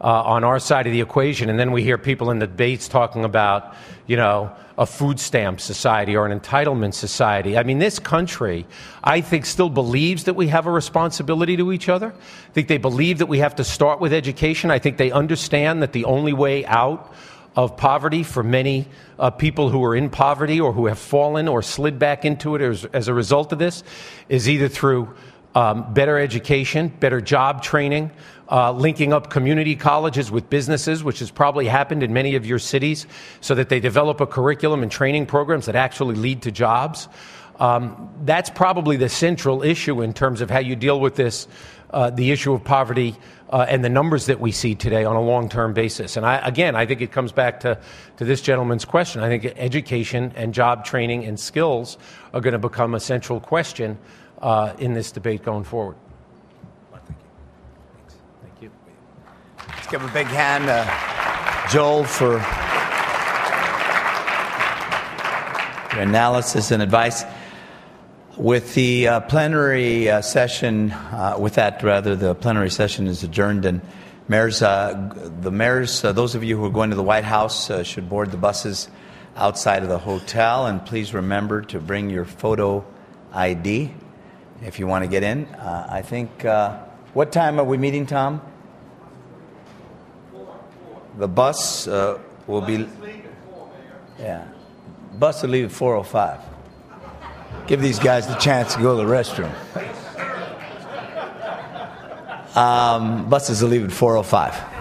on our side of the equation, and then we hear people in the debates talking about, a food stamp society or an entitlement society. I mean, this country, I think, still believes that we have a responsibility to each other. I think they believe that we have to start with education. I think they understand that the only way out of poverty for many people who are in poverty or who have fallen or slid back into it as a result of this is either through better education, better job training, linking up community colleges with businesses, which has probably happened in many of your cities, so that they develop a curriculum and training programs that actually lead to jobs. That's probably the central issue in terms of how you deal with this, the issue of poverty and the numbers that we see today on a long-term basis. And I think it comes back to this gentleman's question. I think education and job training and skills are going to become a central question in this debate going forward. Thank you. Let's give a big hand, Joel, for your analysis and advice. With the plenary session, the plenary session is adjourned, and mayors, those of you who are going to the White House should board the buses outside of the hotel. And please remember to bring your photo ID if you want to get in. I think, what time are we meeting, Tom? The bus will be... Yeah. Bus will leave at 4:05. Give these guys the chance to go to the restroom. Buses will leave at 4:05.